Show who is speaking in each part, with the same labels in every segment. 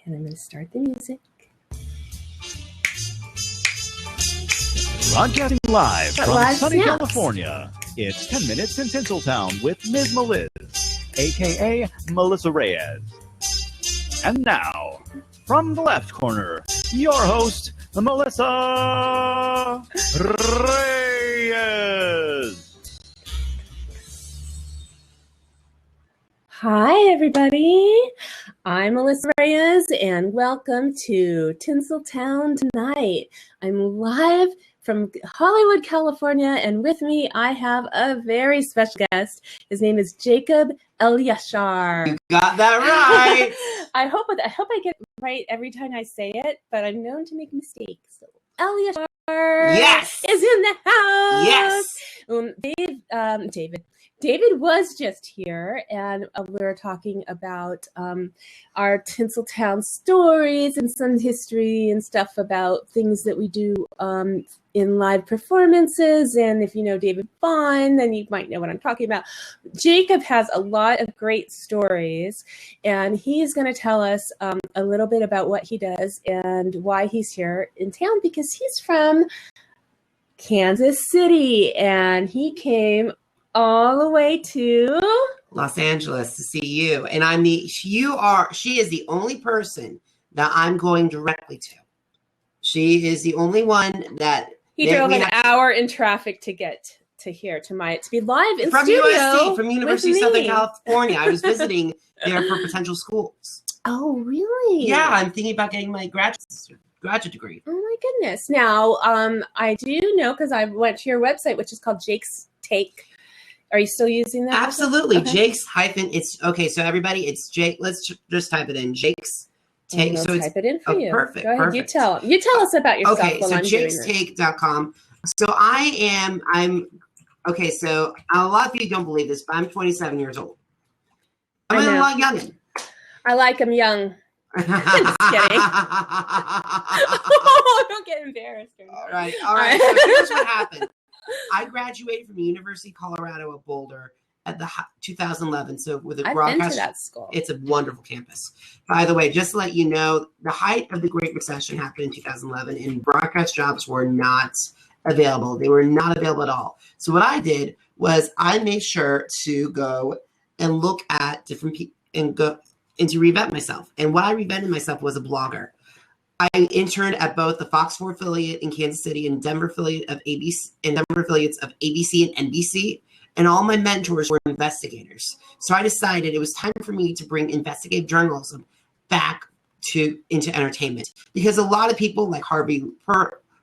Speaker 1: And I'm going to start the music.
Speaker 2: Broadcasting live from sunny California, it's 10 Minutes in Tinsel Town with Ms. Meliz, a.k.a. Melissa Reyes. And now, from the left corner, your host, Melissa Reyes.
Speaker 1: Hi, everybody. I'm Melissa Reyes, and welcome to Tinsel Town tonight. I'm live from Hollywood, California, and with me, I have a very special guest. His name is Jacob Elyachar.
Speaker 3: You got that right.
Speaker 1: I hope I get it right every time I say it, but I'm known to make mistakes. So, Elyachar is in the house. Yes. David was just here, and we were talking about our Tinsel Town stories and some history and stuff about things that we do in live performances. And if you know David Vaughn, then you might know what I'm talking about. Jacob has a lot of great stories, and he's going to tell us a little bit about what he does and why he's here in town, because he's from Kansas City, and he came all the way to
Speaker 3: Los Angeles to see you. And she is the only person that I'm going directly to. She is the only one that
Speaker 1: he drove an hour in traffic to get to here to be live in
Speaker 3: from
Speaker 1: studio
Speaker 3: USC, from University of Southern California. I was visiting there for potential schools.
Speaker 1: Oh, really?
Speaker 3: Yeah, I'm thinking about getting my graduate degree.
Speaker 1: Oh my goodness. Now, I do know, because I went to your website, which is called Jake's Take. Are you still using that?
Speaker 3: Absolutely.
Speaker 1: Okay.
Speaker 3: Jake's hyphen. It's okay. So everybody, it's Jake. Let's just type it in. Jake's Take. So
Speaker 1: type it in for you.
Speaker 3: Perfect.
Speaker 1: Go ahead.
Speaker 3: Perfect.
Speaker 1: You tell us about yourself.
Speaker 3: Okay.
Speaker 1: While
Speaker 3: So
Speaker 1: I'm
Speaker 3: jakestake.com. So I'm okay. So a lot of you don't believe this, but I'm 27 years old. I'm a lot youngin'.
Speaker 1: I like him young. Just kidding. Oh, don't get embarrassed.
Speaker 3: All right. So here's what happened. I graduated from the University of Colorado at Boulder at the 2011. So with a broadcast,
Speaker 1: I've been to that school.
Speaker 3: It's a wonderful campus. By the way, just to let you know, the height of the Great Recession happened in 2011, and broadcast jobs were not available. They were not available at all. So what I did was I made sure to go and look at different people and to reinvent myself. And what I reinvented myself was a blogger. I interned at both the Fox 4 affiliate in Kansas City and Denver affiliate of ABC, and Denver affiliates of ABC and NBC. And all my mentors were investigators. So I decided it was time for me to bring investigative journalism back into entertainment, because a lot of people like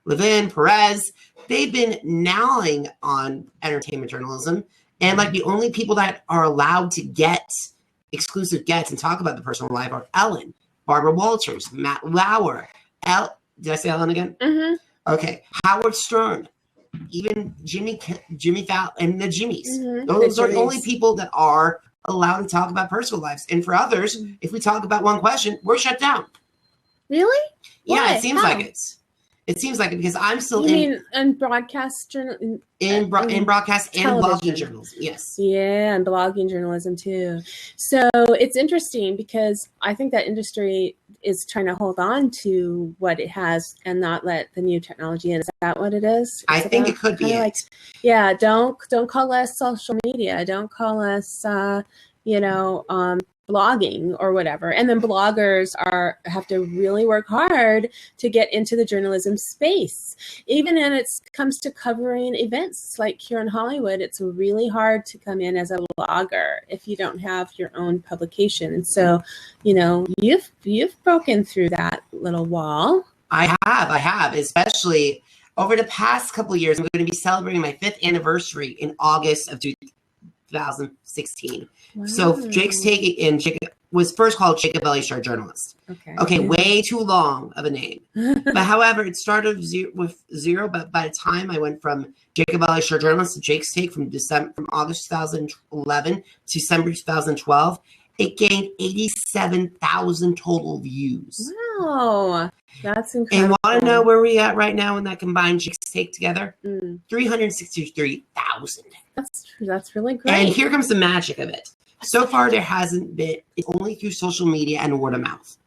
Speaker 3: Levin, Perez, they've been gnawing on entertainment journalism, and like the only people that are allowed to get exclusive gets and talk about the personal life are Ellen, Barbara Walters, Matt Lauer, did I say Ellen again?
Speaker 1: Mm-hmm.
Speaker 3: Okay, Howard Stern, even Jimmy Fallon, and the Jimmys.
Speaker 1: Mm-hmm.
Speaker 3: Those are the only people that are allowed to talk about personal lives. And for others, if we talk about one question, we're shut down.
Speaker 1: Really?
Speaker 3: Yeah,
Speaker 1: Why?
Speaker 3: it seems like it. It seems like it, because I'm still in
Speaker 1: broadcast journalism?
Speaker 3: In broadcast and blogging journalism, yes.
Speaker 1: Yeah, and blogging journalism too. So it's interesting, because I think that industry is trying to hold on to what it has and not let the new technology in. Is that what it is?
Speaker 3: I think it could be it.
Speaker 1: Yeah, don't call us social media. Don't call us, blogging or whatever. And then bloggers have to really work hard to get into the journalism space. Even when it comes to covering events like here in Hollywood, it's really hard to come in as a blogger if you don't have your own publication. And so, you've broken through that little wall. I
Speaker 3: have, especially over the past couple of years. I'm going to be celebrating my 5th anniversary in August of 2016. Wow. So Jake's Take and Jacob was first called Jacob Elyachar Journalist. Okay, way too long of a name. But however, it started with zero. But by the time I went from Jacob Elyachar Journalist to Jake's Take from August 2011 to December 2012, it gained 87,000 total views.
Speaker 1: Wow, that's incredible.
Speaker 3: And want to know where we're at right now in that combined Jake's Take together? 363,000.
Speaker 1: That's really great.
Speaker 3: And here comes the magic of it. So far, there hasn't been. It's only through social media and word of mouth.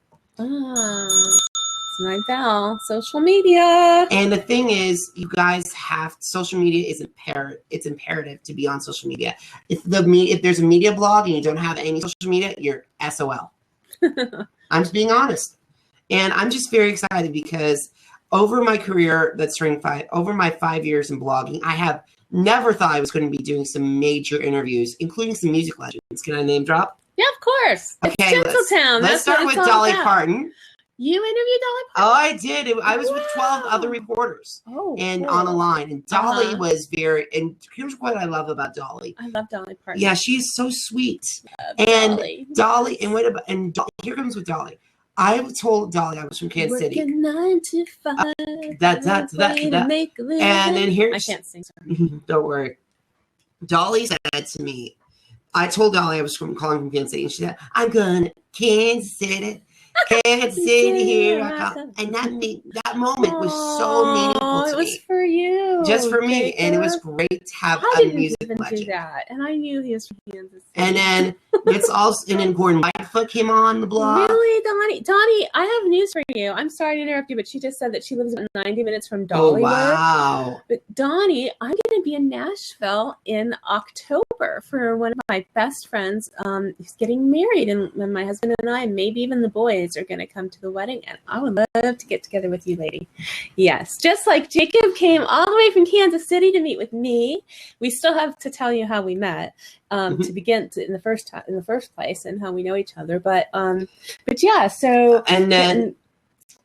Speaker 1: It's my bell. Social media.
Speaker 3: And the thing is, you guys have social media is imperative. It's imperative to be on social media. If there's a media blog and you don't have any social media, you're SOL. I'm just being honest. And I'm just very excited because over my career, over my 5 years in blogging, I have never thought I was going to be doing some major interviews, including some music legends. Can I name drop?
Speaker 1: Yeah, of course.
Speaker 3: Okay,
Speaker 1: it's Tinsel Town.
Speaker 3: Let's start with Dolly Parton.
Speaker 1: You interviewed Dolly Parton?
Speaker 3: Oh, I did. I was with 12 other reporters and
Speaker 1: cool.
Speaker 3: on a line. And Dolly was and here's what I love about Dolly.
Speaker 1: I love Dolly Parton.
Speaker 3: Yeah, she's so sweet.
Speaker 1: And
Speaker 3: Dolly, and here comes with Dolly. I told Dolly I was from Kansas City.
Speaker 1: 9 to 5.
Speaker 3: And then here's...
Speaker 1: I can't sing.
Speaker 3: Sorry. Don't worry. Dolly said to me, I told Dolly I was calling from Kansas City, and she said, I'm going to Kansas City. Kansas City, here I come. And that moment was so meaningful to me.
Speaker 1: It was for you.
Speaker 3: Just for me.
Speaker 1: Jacob.
Speaker 3: And it was great to have
Speaker 1: a
Speaker 3: music
Speaker 1: even
Speaker 3: legend.
Speaker 1: Do that. And I knew he was from Kansas City.
Speaker 3: And then Gordon Lightfoot came on the blog.
Speaker 1: Really, Donnie, I have news for you. I'm sorry to interrupt you, but she just said that she lives about 90 minutes from Dollywood.
Speaker 3: Oh, wow.
Speaker 1: But Donnie, I'm going to be in Nashville in October for one of my best friends who's getting married. And my husband and I, and maybe even the boys, are going to come to the wedding. And I would love to get together with you, lady. Yes. Just like Jacob came all the way from Kansas City to meet with me. We still have to tell you how we met. To begin in the first place and how we know each other, but yeah. So
Speaker 3: and then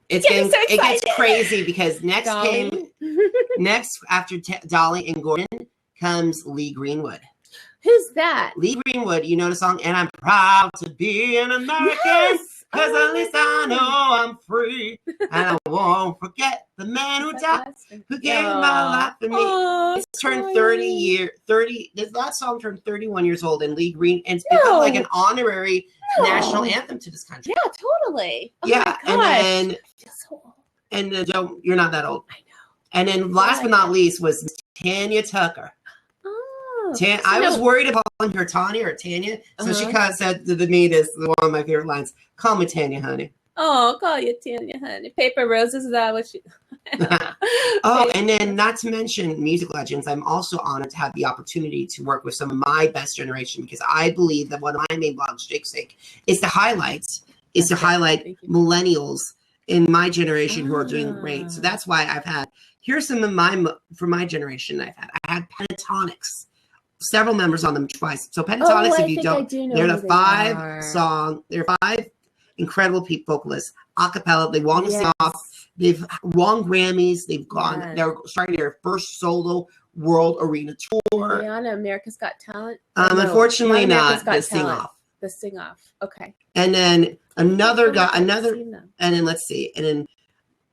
Speaker 3: it gets crazy because next after Dolly and Gordon comes Lee Greenwood.
Speaker 1: Who's that?
Speaker 3: Lee Greenwood. You know the song, and I'm proud to be an American. Yes! Because at least I know I'm free. And I won't forget the man who died, who gave my life for me. It's turned 30. This last song turned 31 years old, and Lee Green, and it's become like an honorary national anthem to this country.
Speaker 1: Yeah, totally.
Speaker 3: And then you're not that old. I know. And then last but not least was Tanya Tucker. I was worried about calling her Tanya or Tanya, so she kind of said to me, this is one of my favorite lines, call me Tanya, honey.
Speaker 1: Oh, I'll call you Tanya, honey. Paper Roses, is that what you...
Speaker 3: And then not to mention music legends, I'm also honored to have the opportunity to work with some of my best generation, because I believe that one of my main blogs, Jake's Sake, is to highlight millennials in my generation who are doing great. So that's why here's some of from my generation I had Pentatonics. Several members on them twice. So Pentatonics, if you don't, they're they're 5 incredible vocalists, a cappella. They won us off. They've won Grammys. They've gone. They're starting their first solo world arena tour.
Speaker 1: Rihanna, America's Got Talent.
Speaker 3: Unfortunately, not the sing off.
Speaker 1: The sing off. Okay.
Speaker 3: And then and then let's see, and then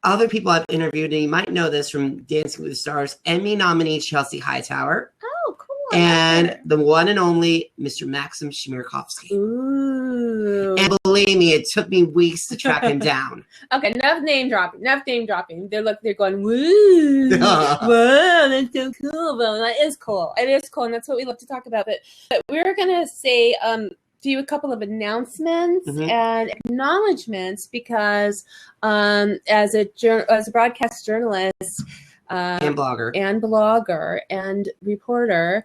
Speaker 3: other people I've interviewed, and you might know this from Dancing with the Stars, Emmy nominee Chelsea Hightower.
Speaker 1: Oh, cool.
Speaker 3: And the one and only Mr. Maxim Chmerkovskiy.
Speaker 1: Ooh.
Speaker 3: And believe me, it took me weeks to track him down.
Speaker 1: Okay, enough name dropping. They're going, woo. Whoa, that's so cool. Well, that is cool. It is cool, and that's what we love to talk about. But we're gonna say do a couple of announcements and acknowledgments, because as a broadcast journalist
Speaker 3: and
Speaker 1: blogger and reporter,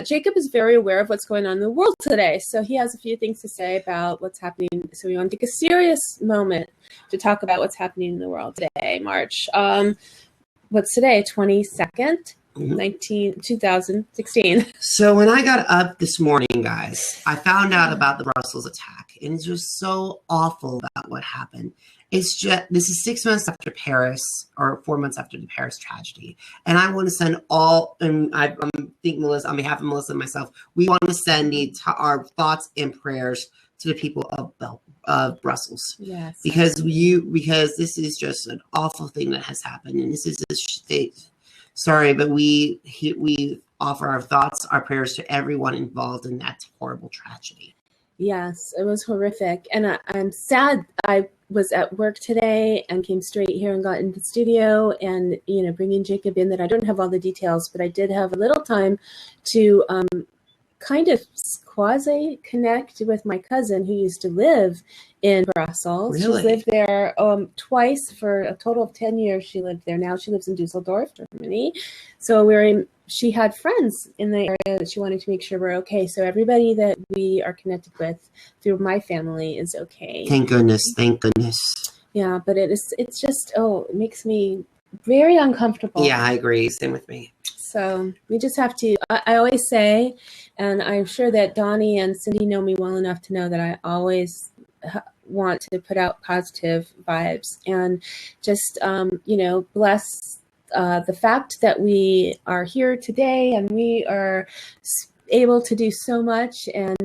Speaker 1: Jacob is very aware of what's going on in the world today. So he has a few things to say about what's happening. So we want to take a serious moment to talk about what's happening in the world today, March. What's today? 22nd? 2016. So
Speaker 3: when I got up this morning, guys, I found out about the Brussels attack, and it's just so awful about what happened. It's just, this is 6 months after Paris, or 4 months after the Paris tragedy, and I want to send I think Melissa, on behalf of Melissa and myself, we want to send our thoughts and prayers to the people of Brussels. Yes, because this is just an awful thing that has happened, and this is a state. Sorry, but we offer our thoughts, our prayers to everyone involved in that horrible tragedy.
Speaker 1: Yes, it was horrific. And I'm sad. I was at work today and came straight here and got into the studio and, bringing Jacob in, that I don't have all the details, but I did have a little time to kind of quasi connect with my cousin who used to live in Brussels.
Speaker 3: Really?
Speaker 1: She's lived there twice for a total of 10 years. She lived there. Now she lives in Dusseldorf, Germany. So she had friends in the area that she wanted to make sure we're okay. So everybody that we are connected with through my family is okay.
Speaker 3: Thank goodness. Thank goodness.
Speaker 1: Yeah, but it's just, it makes me very uncomfortable.
Speaker 3: Yeah, I agree. Same with me.
Speaker 1: So we just have to, I always say, and I'm sure that Donnie and Cindy know me well enough to know that I always want to put out positive vibes and just, bless the fact that we are here today and we are able to do so much and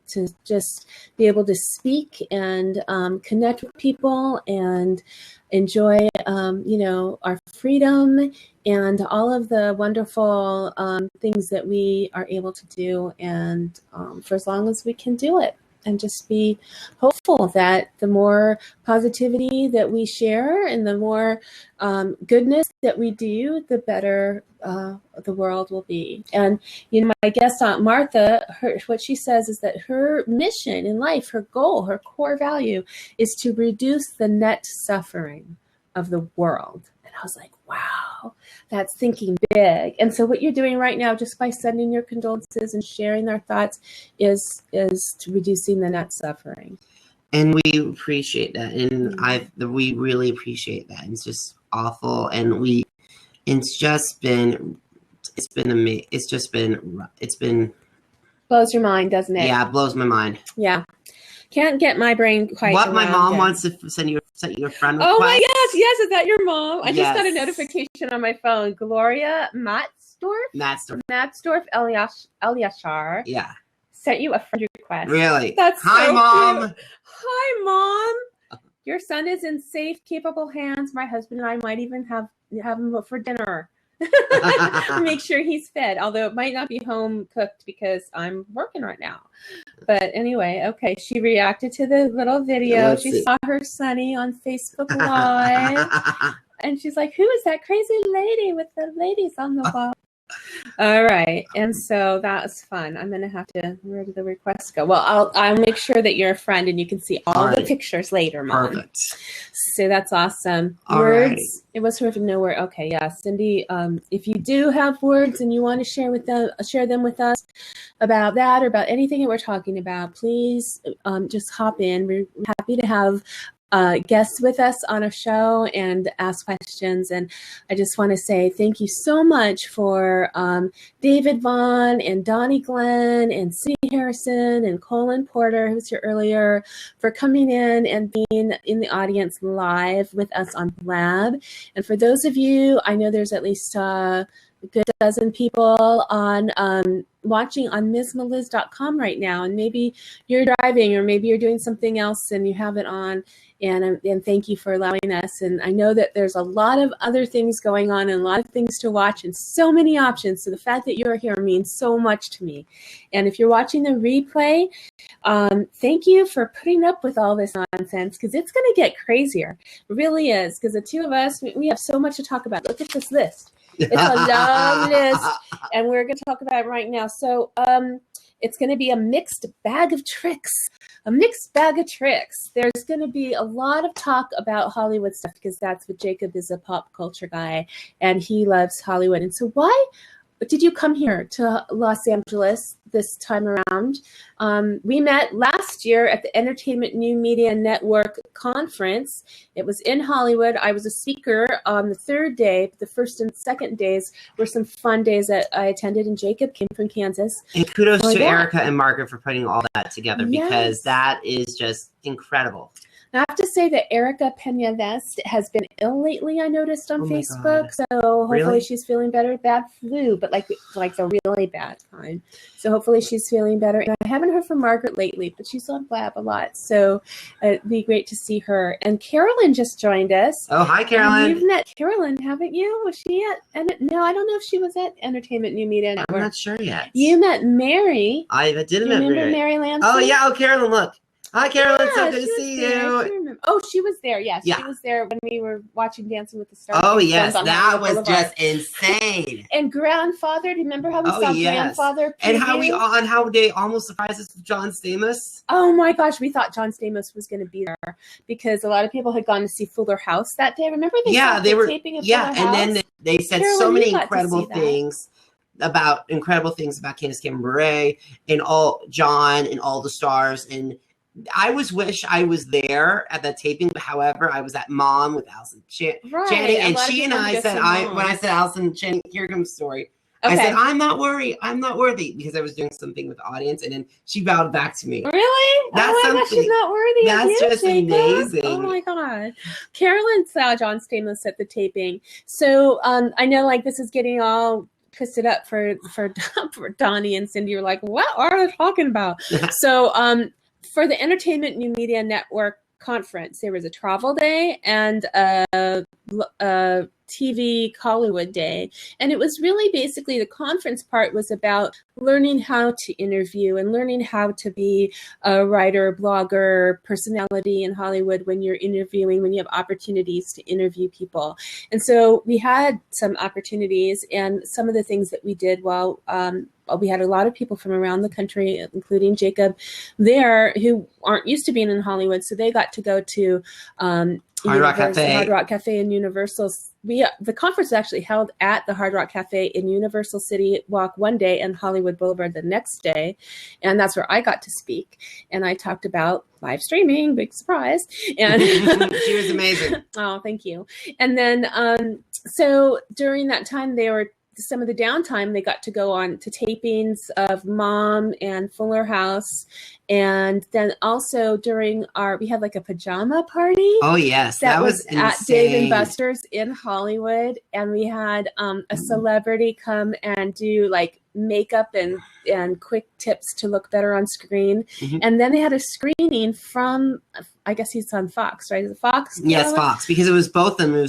Speaker 1: to just be able to speak and connect with people and enjoy, our freedom and all of the wonderful things that we are able to do, and for as long as we can do it. And just be hopeful that the more positivity that we share and the more goodness that we do, the better the world will be. And, my guest Aunt Martha, what she says is that her mission in life, her goal, her core value is to reduce the net suffering of the world. And I was like, wow, that's thinking big. And so what you're doing right now, just by sending your condolences and sharing our thoughts, is to reducing the net suffering.
Speaker 3: And we appreciate that. And we really appreciate that. It's just awful. And it's been
Speaker 1: blows your mind, doesn't it?
Speaker 3: Yeah, it blows my mind.
Speaker 1: Yeah. Can't get my brain quite
Speaker 3: What my mom
Speaker 1: yet.
Speaker 3: wants to send you a friend request.
Speaker 1: Oh my gosh, yes, is that your mom? I
Speaker 3: Yes.
Speaker 1: just got a notification on my phone. Gloria Matzdorf Elyachar
Speaker 3: Yeah.
Speaker 1: sent you a friend request.
Speaker 3: Really?
Speaker 1: That's
Speaker 3: Hi,
Speaker 1: so
Speaker 3: Mom.
Speaker 1: cute. Hi, Mom. Your son is in safe, capable hands. My husband and I might even have him for dinner. Make sure he's fed, although it might not be home cooked because I'm working right now. But anyway, okay, she reacted to the little video.
Speaker 3: Let's
Speaker 1: She
Speaker 3: see.
Speaker 1: saw her sonny on Facebook Live, and she's like, who is that crazy lady with the ladies on the wall? All right, and so that was fun. I'm gonna have to, where did the request go? Well, I'll make sure that you're a friend and you can see all the pictures later, Mom.
Speaker 3: Perfect.
Speaker 1: So that's awesome.
Speaker 3: All
Speaker 1: Words.
Speaker 3: right.
Speaker 1: It was sort of no word. Okay, yeah, Cindy. If you do have words and you want to share them with us about that or about anything that we're talking about, please just hop in. We're happy to have guests with us on a show and ask questions. And I just want to say thank you so much for David Vaughn and Donnie Glenn and Cindy Harrison and Colin Porter, who was here earlier, for coming in and being in the audience live with us on Blab. And for those of you, I know there's at least a good dozen people on watching on MsMeliz.com right now, and maybe you're driving or maybe you're doing something else and you have it on, and thank you for allowing us. And I know that there's a lot of other things going on and a lot of things to watch and so many options, so the fact that you're here means so much to me. And if you're watching the replay, thank you for putting up with all this nonsense, because it's going to get crazier. It really is, because the two of us, we have so much to talk about. Look at this list. It's a long list, and we're going to talk about it right now. So it's going to be a mixed bag of tricks. A mixed bag of tricks. There's going to be a lot of talk about Hollywood stuff, because that's what Jacob is, a pop culture guy, and he loves Hollywood. And so why did you come here to Los Angeles this time around? We met last year at the Entertainment New Media Network conference. It was in Hollywood. I was a speaker on the third day, but the first and second days were some fun days that I attended, and Jacob came from Kansas.
Speaker 3: And kudos to Erica and Margaret for putting all that together, because that is just incredible.
Speaker 1: I have to say that Erica Pena-Vest has been ill lately, I noticed on Facebook. So hopefully she's feeling better. Bad flu, but like the really bad kind. So hopefully she's feeling better. And I haven't heard from Margaret lately, but she's on Blab a lot. So it'd be great to see her. And Carolyn just joined us.
Speaker 3: Oh, hi, Carolyn.
Speaker 1: You've met Carolyn, haven't you? Was she at, no, I don't know if she was at Entertainment New Media Network.
Speaker 3: I'm not sure yet.
Speaker 1: You met Mary.
Speaker 3: I did
Speaker 1: remember Mary Lansing?
Speaker 3: Oh, yeah. Oh, Carolyn, look. Hi, Carolyn.
Speaker 1: Yeah,
Speaker 3: so good to see you.
Speaker 1: remember. Oh, she was there. Yes,
Speaker 3: Yeah.
Speaker 1: she was there when we were watching Dancing with the Stars.
Speaker 3: Oh, yes.
Speaker 1: On
Speaker 3: That
Speaker 1: Hollywood
Speaker 3: was
Speaker 1: Boulevard.
Speaker 3: just insane.
Speaker 1: And Grandfather, do you remember how we saw Grandfather?
Speaker 3: And how they almost surprised us with John Stamos?
Speaker 1: Oh my gosh, we thought John Stamos was going to be there because a lot of people had gone to see Fuller House that day. Remember they were taping of Fuller House?
Speaker 3: And then they said
Speaker 1: Carolyn,
Speaker 3: so many incredible things about Candace Cameron Bure and all John and all the stars. And I wish I was there at that taping, but however, I was at Mom with Allison Channing, and she and I said, when I said Allison Channing, here comes the story. Okay. I said, I'm not worthy, because I was doing something with the audience, and then she bowed back to me.
Speaker 1: Really?
Speaker 3: That's
Speaker 1: oh my gosh, she's not worthy.
Speaker 3: That's just amazing.
Speaker 1: Oh my god. Carolyn saw John Stamos at the taping. So I know like this is getting all twisted up for Donnie and Cindy. You're like, what are they talking about? So for the Entertainment New Media Network conference, there was a travel day and a TV Hollywood day. And it was really basically the conference part was about learning how to interview and learning how to be a writer, blogger, personality in Hollywood when you're interviewing, when you have opportunities to interview people. And so we had some opportunities, and some of the things that we did while we had a lot of people from around the country, including Jacob there, who aren't used to being in Hollywood. So they got to go to Hard Rock Cafe in Universal. The conference was actually held at the Hard Rock Cafe in Universal City Walk one day and Hollywood Boulevard the next day. And that's where I got to speak. And I talked about live streaming, big surprise. And
Speaker 3: she was amazing.
Speaker 1: Oh, thank you. And then, so during that time, some of the downtime, they got to go on to tapings of Mom and Fuller House. And then also we had like a pajama party.
Speaker 3: Oh, yes. That was
Speaker 1: at Dave & Buster's in Hollywood. And we had a celebrity come and do like makeup and quick tips to look better on screen. Mm-hmm. And then they had a screening from, I guess he's on Fox, right? Is it Fox?
Speaker 3: Yes, Fox, because it was both of them. It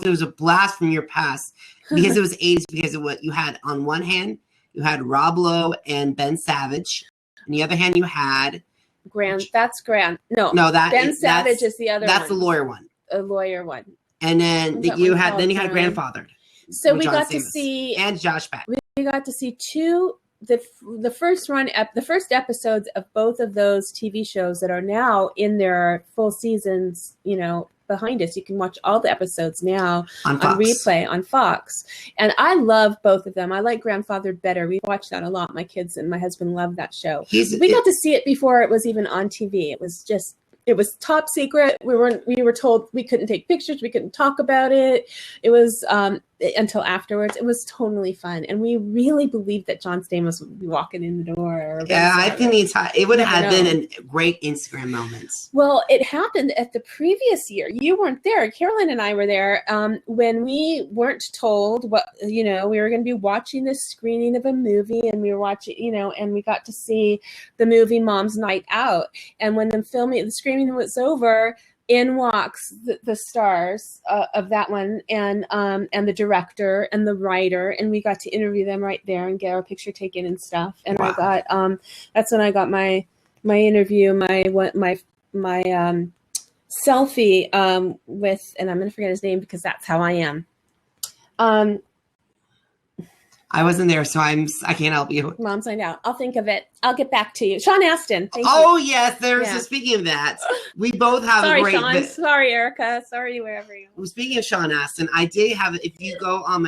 Speaker 3: was a blast from your past, because it was 80s, because of what you had on one hand, you had Rob Lowe and Ben Savage. On the other hand, you had
Speaker 1: That's Grant. No, Ben Savage is the other one.
Speaker 3: That's the lawyer one.
Speaker 1: A lawyer one.
Speaker 3: And then you had Grandfathered.
Speaker 1: So we got to see,
Speaker 3: and Josh Peck.
Speaker 1: We got to see the first episodes of both of those TV shows that are now in their full seasons, behind us. You can watch all the episodes now on replay on Fox. And I love both of them. I like Grandfathered better. We watched that a lot. My kids and my husband loved that show. We got to see it before it was even on TV. It was top secret. We were told we couldn't take pictures. We couldn't talk about it. It was until afterwards. It was totally fun. And we really believed that John Stamos would be walking in the door.
Speaker 3: I think it would have been a great Instagram moment.
Speaker 1: Well, it happened at the previous year. You weren't there. Caroline and I were there when we weren't told what, we were going to be watching this screening of a movie, and we were watching, and we got to see the movie Mom's Night Out. And when the screening was over, in walks the stars of that one, and the director and the writer, and we got to interview them right there and get our picture taken and stuff. And wow. I got that's when I got my interview, my selfie with, and I'm gonna forget his name because that's how I am.
Speaker 3: I wasn't there, so I can't help you.
Speaker 1: Mom's Night Out. I'll think of it. I'll get back to you. Sean Astin. Thank
Speaker 3: you.
Speaker 1: Yes.
Speaker 3: So speaking of that, we both have
Speaker 1: a
Speaker 3: great...
Speaker 1: Sean. Sorry, Erica. Sorry, wherever you are.
Speaker 3: Speaking of Sean Astin, I did have... If you go on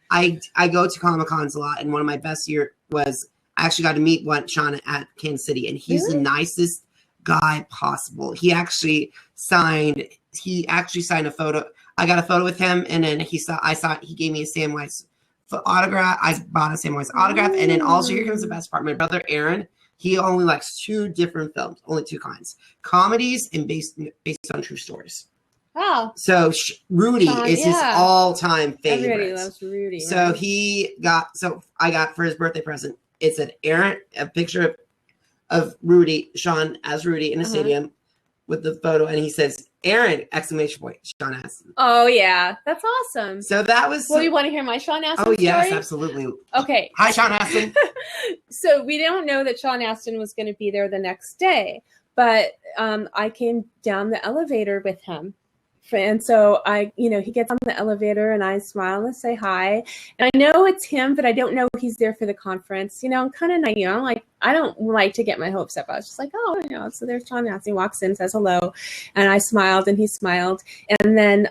Speaker 3: I go to Comic-Cons a lot, and one of my best year was... I actually got to meet Sean at Kansas City, and he's the nicest guy possible. He actually signed a photo. I got a photo with him, and then he gave me a Sam Weiss autograph. I bought a Sam Weiss autograph. And then also, here comes the best part. My brother Aaron, he only likes two different films, only two kinds: comedies and based on true stories.
Speaker 1: Oh,
Speaker 3: so Rudy is his all-time favorite.
Speaker 1: Everybody loves Rudy.
Speaker 3: So I got for his birthday present. It's a picture of Rudy, Sean as Rudy in a stadium with the photo, and he says, "Aaron!" exclamation point, Sean Astin.
Speaker 1: Oh yeah, that's awesome.
Speaker 3: So that was.
Speaker 1: Well, you want to hear my Sean Astin
Speaker 3: story? Yes,
Speaker 1: story?
Speaker 3: absolutely.
Speaker 1: Okay.
Speaker 3: Hi, Sean Astin.
Speaker 1: So we don't know that Sean Astin was going to be there the next day, But I came down the elevator with him. And so he gets on the elevator and I smile and say hi. And I know it's him, but I don't know he's there for the conference. I'm kind of naive. I don't like to get my hopes up. I was just like, so there's John Massey, walks in, says hello. And I smiled and he smiled. And then,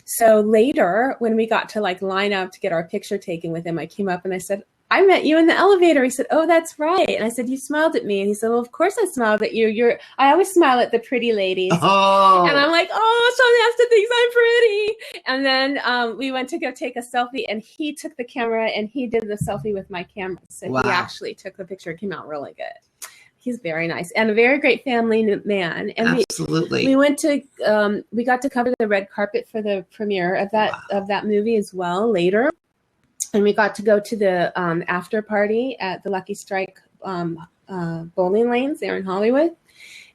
Speaker 1: so later when we got to line up to get our picture taken with him, I came up and I said, I met you in the elevator. He said, oh, that's right. And I said, you smiled at me. And he said, well, of course I smiled at you. I always smile at the pretty ladies.
Speaker 3: Oh. And
Speaker 1: I'm like, oh, Sean Astin thinks I'm pretty. And then we went to go take a selfie and he took the camera and he did the selfie with my camera. So He actually took the picture. It came out really good. He's very nice and a very great family man. And
Speaker 3: absolutely.
Speaker 1: We went to, we got to cover the red carpet for the premiere of that movie as well later. And we got to go to the after party at the Lucky Strike bowling lanes there in Hollywood,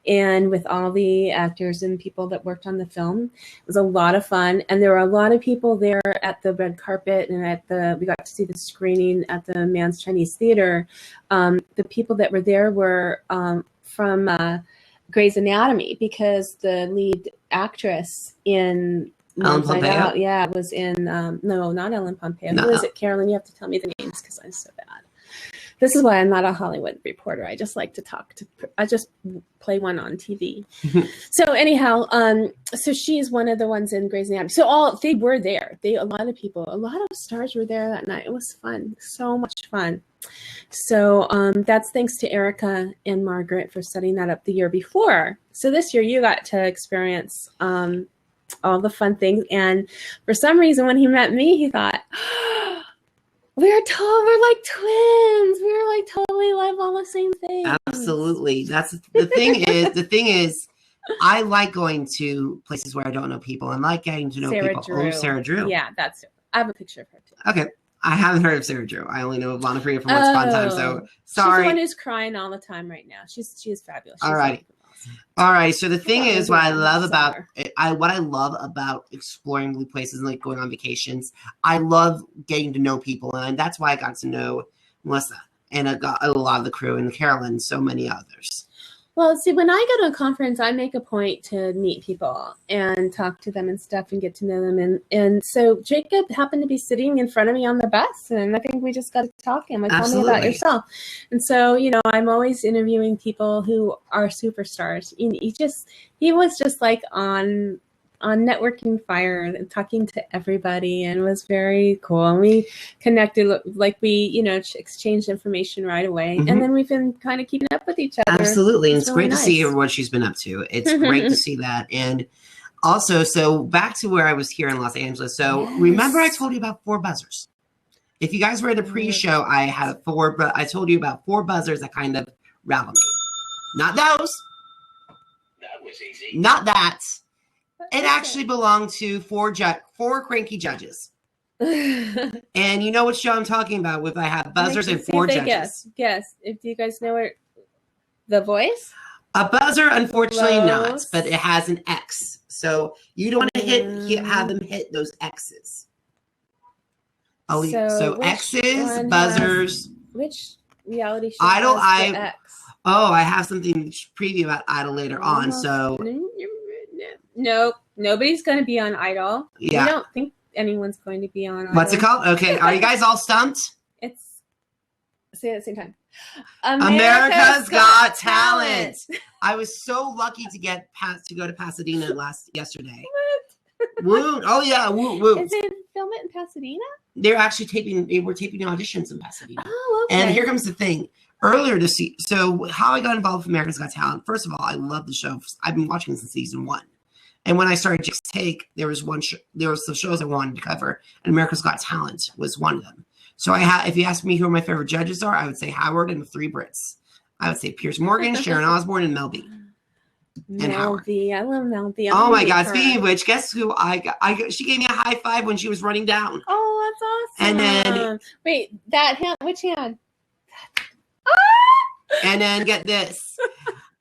Speaker 1: and with all the actors and people that worked on the film. It was a lot of fun, and there were a lot of people there at the red carpet, and we got to see the screening at the Mann's Chinese Theater. The people that were there were from Grey's Anatomy, because the lead actress in
Speaker 3: Ellen Pompeo?
Speaker 1: Yeah, it was in, no, not Ellen Pompeo.
Speaker 3: No.
Speaker 1: Who is it, Carolyn? You have to tell me the names because I'm so bad. This is why I'm not a Hollywood reporter. I just like to I just play one on TV. So anyhow, so she's one of the ones in Grey's Anatomy. So they were there. A lot of stars were there that night. It was fun. So much fun. So that's thanks to Erica and Margaret for setting that up the year before. So this year you got to experience all the fun things. And for some reason, when he met me, he thought, we're like twins. We're like totally love all the same things.
Speaker 3: Absolutely. That's the thing is, I like going to places where I don't know people and like getting to know people.
Speaker 1: Drew.
Speaker 3: Oh, Sarah Drew.
Speaker 1: Yeah, I have a picture of her too.
Speaker 3: Okay. I haven't heard of Sarah Drew. I only know of Lana Priya from Once Upon a Time. So sorry.
Speaker 1: She's the one who's crying all the time right now. She is fabulous.
Speaker 3: All right. All right. So the thing is, what I love about exploring new places and like going on vacations, I love getting to know people, and that's why I got to know Melissa and I got a lot of the crew and Carolyn, and so many others.
Speaker 1: Well, see, when I go to a conference, I make a point to meet people and talk to them and stuff and get to know them. And so Jacob happened to be sitting in front of me on the bus, and I think we just got to talking. Like, tell me about yourself. And so, I'm always interviewing people who are superstars. He was just like on networking fire and talking to everybody, and it was very cool. And we connected, like we, exchanged information right away. Mm-hmm. And then we've been kind of keeping up with each other.
Speaker 3: Absolutely. And it's really great to see what she's been up to. It's great to see that. And also, so back to where I was here in Los Angeles. So remember I told you about 4 buzzers. If you guys were at a pre-show, I told you about 4 buzzers that kind of rattled me. Not those. That was easy. Not that. It actually belonged to 4 cranky judges. And you know which show I'm talking about with I have buzzers and 4 judges.
Speaker 1: Guess. If you guys know it, The Voice?
Speaker 3: A buzzer, unfortunately not, but it has an X. So you don't want to have them hit those X's. So X's, buzzers.
Speaker 1: Which reality show
Speaker 3: Idol,
Speaker 1: has the X?
Speaker 3: I have something to preview about Idol later on. So
Speaker 1: Nope. Nobody's going to be on Idol.
Speaker 3: Yeah.
Speaker 1: I don't think anyone's going to be on Idol.
Speaker 3: What's it called? Okay. Are you guys all stumped?
Speaker 1: Say it at the same time.
Speaker 3: America's Got Talent. I was so lucky to go to Pasadena yesterday.
Speaker 1: What?
Speaker 3: Woo. Oh, yeah. Woo, woo.
Speaker 1: Is it film it in Pasadena?
Speaker 3: They were taping auditions in Pasadena.
Speaker 1: Oh, okay.
Speaker 3: And here comes the thing. Earlier this season, so how I got involved with America's Got Talent. First of all, I love the show. I've been watching since season 1. And when I started Jake's Take, there was some shows I wanted to cover, and America's Got Talent was one of them. So if you ask me who my favorite judges are, I would say Howard and the 3 Brits. I would say Piers Morgan, Sharon Osbourne, and Mel B. And Howard.
Speaker 1: I love Mel B.
Speaker 3: Oh my God! Speaking of which, guess who I got? She gave me a high five when she was running down.
Speaker 1: Oh, that's awesome!
Speaker 3: And then
Speaker 1: wait, that hand? Which hand?
Speaker 3: And then get this.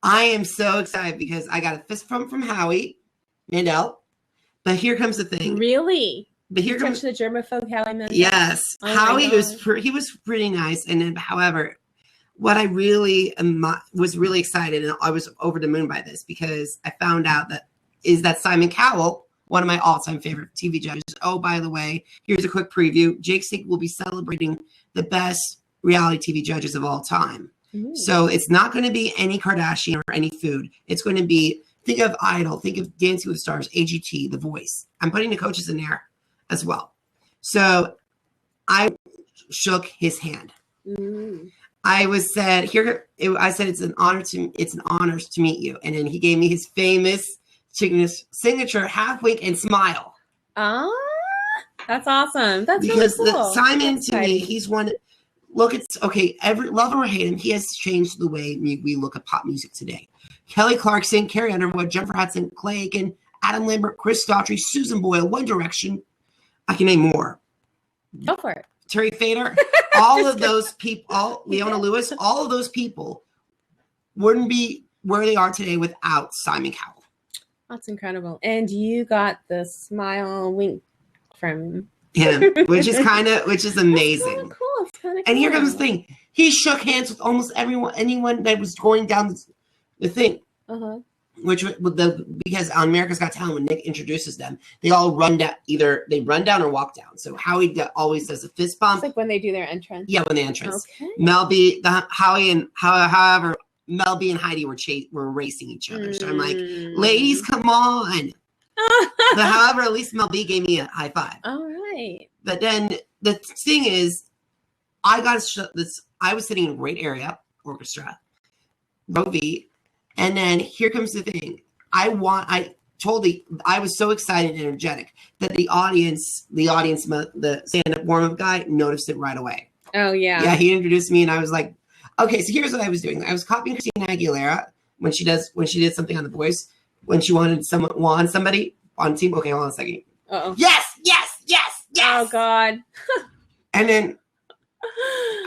Speaker 3: I am so excited because I got a fist bump from Howie Mandel. But here comes the thing.
Speaker 1: Really?
Speaker 3: But here comes
Speaker 1: the germaphobe Howie Mandel.
Speaker 3: Yes. Howie he was pretty nice. And then, however, what I really was really excited, and I was over the moon by this, because I found out that Simon Cowell, one of my all-time favorite TV judges. Oh, by the way, here's a quick preview. Jake Sink will be celebrating the best reality TV judges of all time. Ooh. So it's not going to be any Kardashian or any food. It's going to be, think of Idol, think of Dancing with the Stars, AGT, The Voice. I'm putting the coaches in there as well. So I shook his hand. Mm. I said it's an honor to meet you. And then he gave me his famous signature half wink and smile.
Speaker 1: Ah, that's awesome. That's
Speaker 3: because
Speaker 1: really cool.
Speaker 3: Simon, to me, he's one. Look, it's okay. Love or hate him, he has changed the way we look at pop music today. Kelly Clarkson, Carrie Underwood, Jennifer Hudson, Clay Aiken, Adam Lambert, Chris Daughtry, Susan Boyle, One Direction. I can name more.
Speaker 1: Go for it.
Speaker 3: Terry Fader. All of those people, Leona Lewis, all of those people wouldn't be where they are today without Simon Cowell.
Speaker 1: That's incredible. And you got the smile wink from
Speaker 3: him, which is amazing.
Speaker 1: That's cool. It's cool.
Speaker 3: And here comes the thing. He shook hands with almost anyone that was going down the thing. Uh-huh. Because on America's Got Talent, when Nick introduces them, they all run down. Either they run down or walk down. So Howie always does a fist bump.
Speaker 1: It's like when they do their entrance.
Speaker 3: Yeah, when they entrance. Okay. Mel B, however, Mel B and Heidi were racing each other. So I'm like, ladies, come on. But however, at least Mel B gave me a high five.
Speaker 1: All right.
Speaker 3: But then the thing is, I was sitting in a great area, orchestra, row V. And then here comes the thing. I was so excited and energetic that the audience, the stand-up warm-up guy noticed it right away.
Speaker 1: Oh, yeah.
Speaker 3: Yeah, he introduced me and I was like, okay, so here's what I was doing. I was copying Christina Aguilera when she did something on The Voice, when she wanted somebody on team. Okay, hold on a second.
Speaker 1: Uh-oh.
Speaker 3: Yes.
Speaker 1: Oh, God.
Speaker 3: And then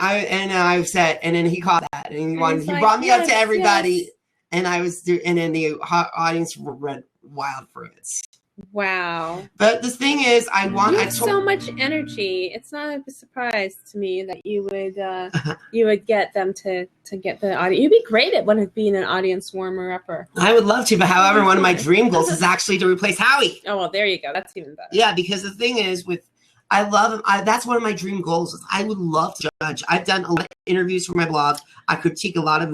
Speaker 3: I said, and then he caught that. And he brought me up to everybody. Yes. And and then the audience went wild for it.
Speaker 1: Wow.
Speaker 3: But the thing is,
Speaker 1: you have so much energy. It's not a surprise to me that you would get them to get the audience. You'd be great at being an audience warmer-upper.
Speaker 3: I would love to, but however, one of my dream goals is actually to replace Howie.
Speaker 1: Oh, well, there you go. That's even better.
Speaker 3: Yeah, because the thing is, I love him. That's one of my dream goals. I would love to judge. I've done a lot of interviews for my blog. I critique a lot of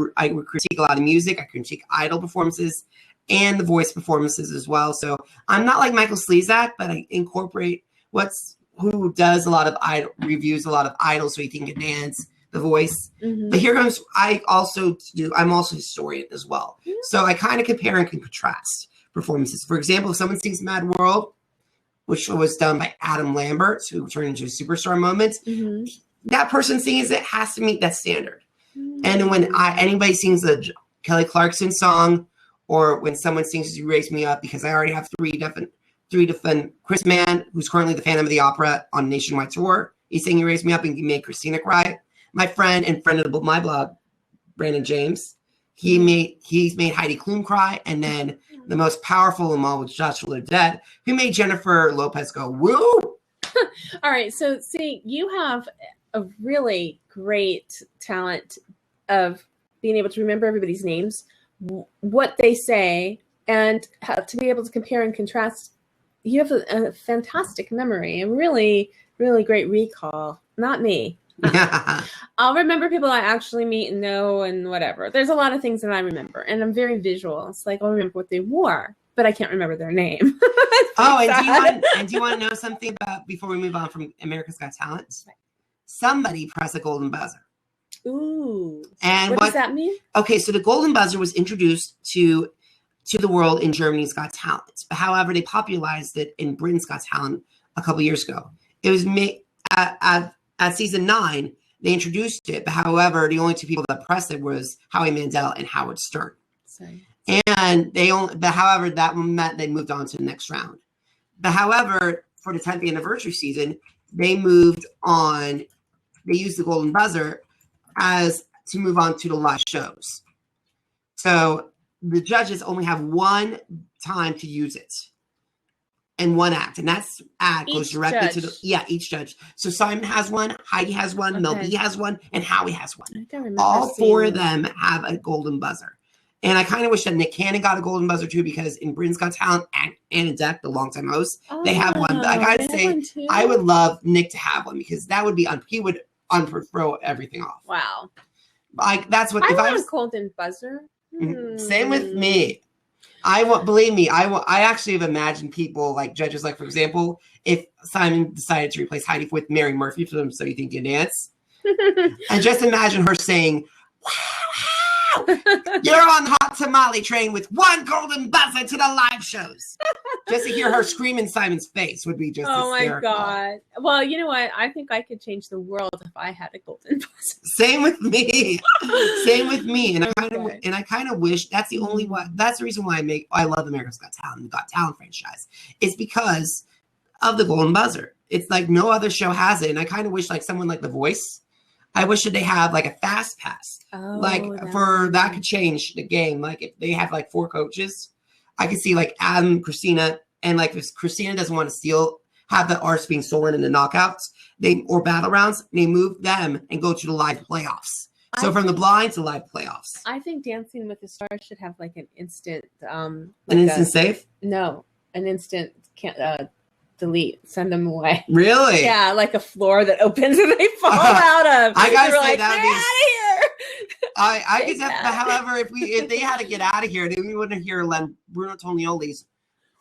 Speaker 3: music. I critique Idol performances and The Voice performances as well. So I'm not like Michael Slezak, but I incorporate who does a lot of reviews, a lot of Idol, so he can dance, The Voice. Mm-hmm. But here comes, I'm also a historian as well. Mm-hmm. So I kind of compare and contrast performances. For example, if someone sings Mad World, which was done by Adam Lambert, who turned into a superstar moment, mm-hmm. that person sings it has to meet that standard. Mm-hmm. And when anybody sings a Kelly Clarkson song, or when someone sings "You Raise Me Up," because I already have three different Chris Mann, who's currently the Phantom of the Opera on a nationwide tour, he sang "You Raise Me Up" and he made Christina cry. My friend and friend of my blog, Brandon James, he's made Heidi Klum cry, and then the most powerful of them all was Joshua Dead, who made Jennifer Lopez go woo.
Speaker 1: All right, so see, you have a really great talent of being able to remember everybody's names, what they say, and how to be able to compare and contrast. You have a fantastic memory and really, really great recall. Not me. I'll remember people I actually meet and know and whatever. There's a lot of things that I remember, and I'm very visual. It's like I'll remember what they wore, but I can't remember their name.
Speaker 3: Do you want to know something about, before we move on from America's Got Talent? Somebody press a golden buzzer.
Speaker 1: Ooh.
Speaker 3: And
Speaker 1: what does that mean?
Speaker 3: Okay, so the golden buzzer was introduced to the world in Germany's Got Talent. However, they popularized it in Britain's Got Talent a couple years ago. It was made at season 9. They introduced it, but however, the only two people that pressed it was Howie Mandel and Howard Stern. Sorry. And however, that meant they moved on to the next round. But however, for the 10th anniversary season, they moved on. They used the golden buzzer to move on to the live shows. So the judges only have one time to use it. and one act, and that's act goes
Speaker 1: Each
Speaker 3: directly
Speaker 1: judge.
Speaker 3: to each judge. So Simon has one, Heidi has one, Mel B has one, and Howie has one.
Speaker 1: I don't remember
Speaker 3: All four
Speaker 1: seeing
Speaker 3: of them have a golden buzzer. And I kind of wish that Nick Cannon got a golden buzzer too, because in Britain's Got Talent, Anna Deck, the longtime host, they have one. But I gotta say, I would love Nick to have one, because that would be he would throw everything off.
Speaker 1: Wow.
Speaker 3: Like that's what
Speaker 1: I
Speaker 3: if
Speaker 1: want
Speaker 3: I was
Speaker 1: a golden buzzer.
Speaker 3: Same with me. Believe me, I actually have imagined people like judges, like for example, if Simon decided to replace Heidi with Mary Murphy for them, So You Think You Dance, and just imagine her saying, "Wow, you're on the hot tamale train with one golden buzzer to the live shows." Just to hear her scream in Simon's face would be just hysterical.
Speaker 1: My God. Well, you know what? I think I could change the world if I had a golden buzzer.
Speaker 3: Same with me. Same with me. And I kind of wish that's the only one. That's the reason why I love America's Got Talent, the Got Talent franchise. It's because of the golden buzzer. It's like no other show has it. And I kind of wish like someone like The Voice, I wish that they have like a fast pass. That could change the game. Like if they have like 4 coaches, I could see like Adam, Christina, and like if Christina doesn't want to have the arts being stolen in the knockouts, or battle rounds, they move them and go to the live playoffs. So from the blind to live playoffs.
Speaker 1: I think Dancing with the Stars should have like an instant
Speaker 3: save?
Speaker 1: No, an instant delete, send them away.
Speaker 3: Really?
Speaker 1: Yeah, like a floor that opens and they fall out of.
Speaker 3: I gotta say
Speaker 1: like,
Speaker 3: that would be
Speaker 1: out of here.
Speaker 3: I could however, if they had to get out of here, then we wouldn't hear Bruno Tonioli's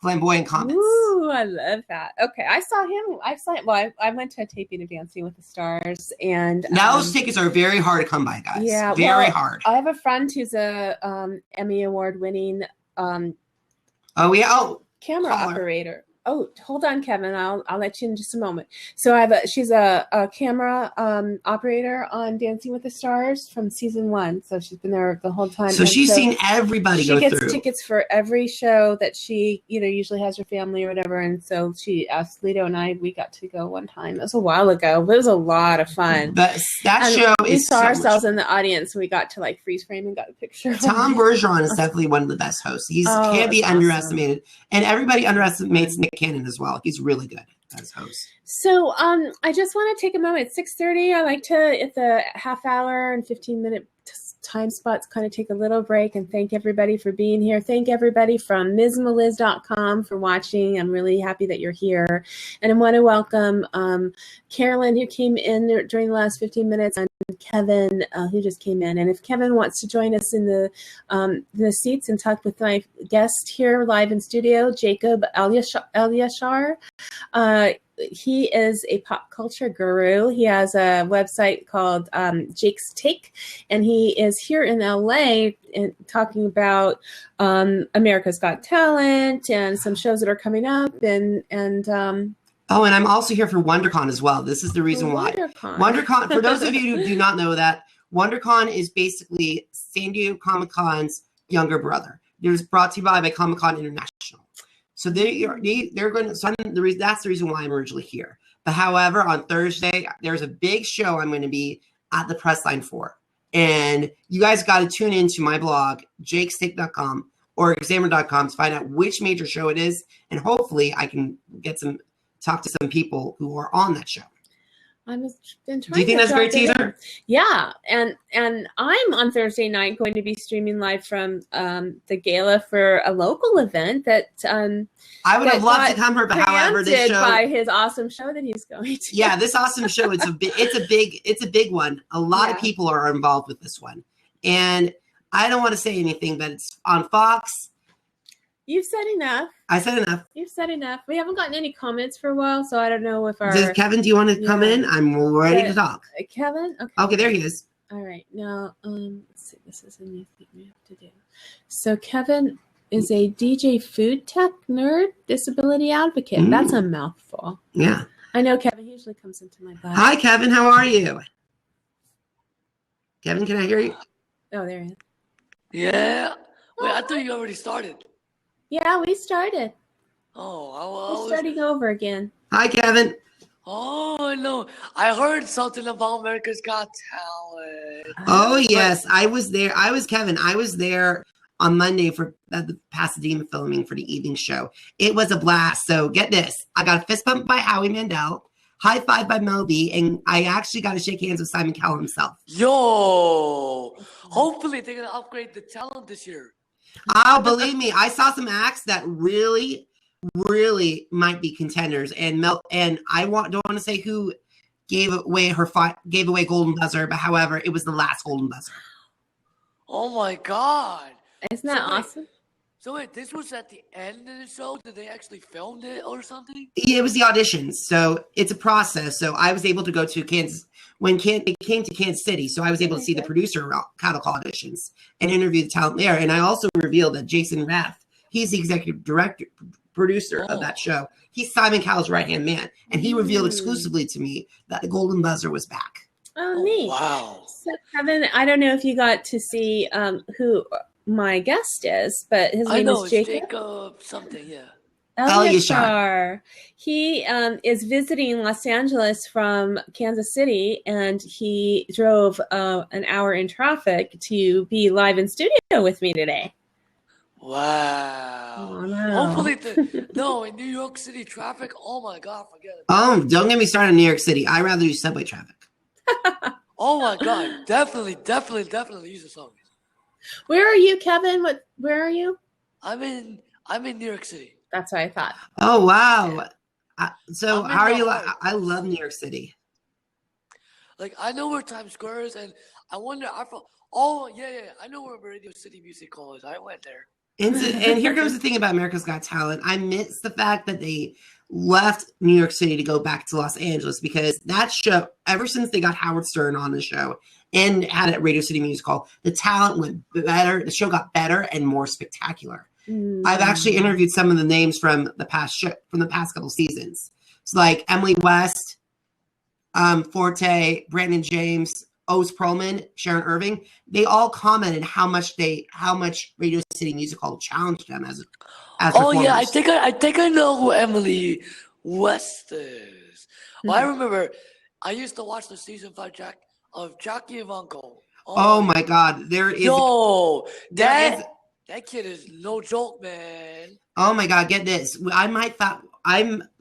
Speaker 3: flamboyant comments.
Speaker 1: Ooh, I love that. Okay, I saw him. Well, I went to a taping of Dancing with the Stars, and
Speaker 3: those tickets are very hard to come by, guys. Yeah, very hard.
Speaker 1: I have a friend who's a Emmy Award-winning camera operator. Oh, hold on, Kevin. I'll let you in just a moment. So she's a camera operator on Dancing with the Stars from season 1. So she's been there the whole time.
Speaker 3: So she's seen everybody go through. She gets
Speaker 1: tickets for every show that she usually has her family or whatever. And so she asked Lito and I, we got to go one time. It was a while ago, but it was a lot of fun.
Speaker 3: But we
Speaker 1: saw ourselves in the audience. And we got to like freeze frame and got a picture.
Speaker 3: Tom Bergeron is definitely one of the best hosts. He can't be underestimated. And everybody underestimates Nick Cannon as well. He's really good as host.
Speaker 1: So I just want to take a moment. It's 6:30. I like to, at the half hour and 15-minute time spots, kind of take a little break and thank everybody for being here. Thank everybody from MsMeliz.com for watching. I'm really happy that you're here. And I want to welcome Carolyn, who came in during the last 15 minutes, and Kevin, who just came in. And if Kevin wants to join us in the seats and talk with my guest here live in studio, Jacob Elyachar, he is a pop culture guru. He has a website called Jake's Take, and he is here in LA and talking about America's Got Talent and some shows that are coming up. And I'm
Speaker 3: also here for WonderCon as well. This is the reason why. WonderCon, for those of you who do not know that, WonderCon is basically San Diego Comic-Con's younger brother. It was brought to you by Comic-Con International. So they're going to. So that's the reason why I'm originally here. But however, on Thursday there's a big show I'm going to be at the press line for, and you guys got to tune into my blog jakestake.com or examiner.com to find out which major show it is, and hopefully I can talk to some people who are on that show.
Speaker 1: I've been trying.
Speaker 3: Do you think that's a great teaser?
Speaker 1: Yeah, and I'm on Thursday night going to be streaming live from the gala for a local event that
Speaker 3: I would have loved to come here, but however, this show
Speaker 1: by his awesome show that he's going to.
Speaker 3: Yeah, this awesome show. It's a big one. A lot of people are involved with this one, and I don't want to say anything, but it's on Fox.
Speaker 1: You've said enough.
Speaker 3: I said enough.
Speaker 1: You've said enough. We haven't gotten any comments for a while, so I don't know if
Speaker 3: Kevin, do you want to come in? I'm ready to talk.
Speaker 1: Kevin?
Speaker 3: Okay, there he is.
Speaker 1: All right. Now, let's see. This is a new thing we have to do. So Kevin is a DJ food tech nerd, disability advocate. That's a mouthful.
Speaker 3: Yeah.
Speaker 1: I know Kevin usually comes into my body.
Speaker 3: Hi, Kevin. How are you? Kevin, can I hear you?
Speaker 1: Oh, there he is.
Speaker 4: Yeah. Wait, I thought you already started.
Speaker 1: Yeah, we started.
Speaker 4: Oh,
Speaker 1: we're starting over again.
Speaker 3: Hi, Kevin.
Speaker 4: Oh, no. I heard something about America's Got Talent.
Speaker 3: Oh, yes. I was there. Kevin. I was there on Monday for the Pasadena filming for the evening show. It was a blast. So get this. I got a fist bump by Howie Mandel, high five by Moby, and I actually got to shake hands with Simon Cowell himself.
Speaker 4: Yo, hopefully they're going to upgrade the talent this year.
Speaker 3: Oh, believe me, I saw some acts that really might be contenders. And I don't want to say who gave away Golden Buzzer, but however, it was the last Golden Buzzer.
Speaker 4: Oh my God.
Speaker 1: Isn't that awesome?
Speaker 4: So wait, this was at the end of the show? Did they actually film it or something?
Speaker 3: Yeah, it was the auditions. So it's a process. So I was able to go to Kansas when it came to Kansas City. So I was able to see the producer cattle call auditions and interview the talent there. And I also revealed that Jason Rath, he's the executive producer of that show. He's Simon Cowell's right-hand man. And he revealed exclusively to me that the Golden Buzzer was back.
Speaker 1: Oh, neat.
Speaker 4: Wow.
Speaker 1: So, Kevin, I don't know if you got to see who my guest is, but his name is
Speaker 4: Jacob something, yeah.
Speaker 1: Elyachar. He is visiting Los Angeles from Kansas City, and he drove an hour in traffic to be live in studio with me today.
Speaker 4: Wow.
Speaker 1: Oh, no.
Speaker 4: Hopefully, in New York City traffic, oh my God, forget it.
Speaker 3: Don't get me started on New York City. I'd rather use subway traffic.
Speaker 4: Oh my God, definitely use the song.
Speaker 1: Where are you, Kevin? Where are you?
Speaker 4: I'm in New York City.
Speaker 1: That's what I thought.
Speaker 3: Oh, wow. So how are you? I love New York City.
Speaker 4: Like, I know where Times Square is, and I wonder, I know where Radio City Music Hall is. I went there.
Speaker 3: And here comes the thing about America's Got Talent. I miss the fact that they left New York City to go back to Los Angeles, because that show, ever since they got Howard Stern on the show and had it at Radio City Music Hall, the talent went better. The show got better and more spectacular. I've actually interviewed some of the names from the past couple seasons. It's like Emily West, Forte, Brandon James, Oz Perlman, Sharon Irving. They all commented how much Radio City Music Hall challenged them as performers.
Speaker 4: Yeah, I think I know who Emily West is. Well, I remember I used to watch the season 5 Jackie Ivanko.
Speaker 3: Oh my God, there is.
Speaker 4: That kid is no joke, man.
Speaker 3: Oh my God, get this. I'm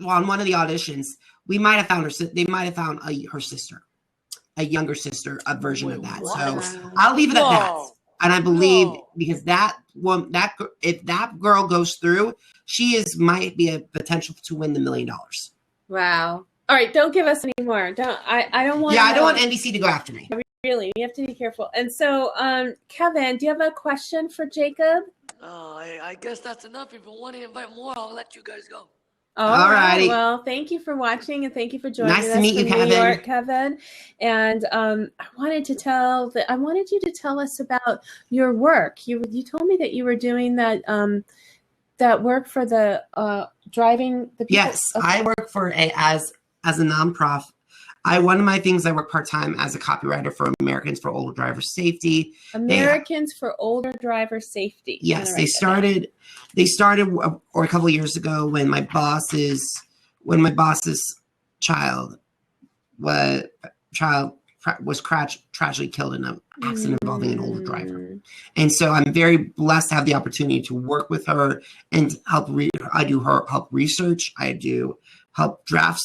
Speaker 3: on one of the auditions. We might have found her. They might have found her sister, a younger sister, a version of that.
Speaker 4: What?
Speaker 3: So I'll leave it at that. And I believe because if that girl goes through, might be a potential to win the $1 million.
Speaker 1: Wow. All right, don't give us any more. I don't want.
Speaker 3: Yeah, I don't want NBC to go after me.
Speaker 1: Really, we have to be careful. And so, Kevin, do you have a question for Jacob?
Speaker 4: I guess that's enough. If you want to invite more, I'll let you guys go.
Speaker 1: All right. Well, thank you for watching, and thank you for joining us.
Speaker 3: Nice to meet you, Kevin.
Speaker 1: New York, Kevin. And I wanted you to tell us about your work. You told me that you were doing that work for the driving the people.
Speaker 3: Yes, okay. I work for as a nonprofit. One of my things, I work part-time as a copywriter for Americans for Older Driver Safety.
Speaker 1: Americans for Older Driver Safety.
Speaker 3: Yes, they started a couple of years ago when my boss's child was tragically killed in an accident involving an older driver. And so I'm very blessed to have the opportunity to work with her and help research. I do help draft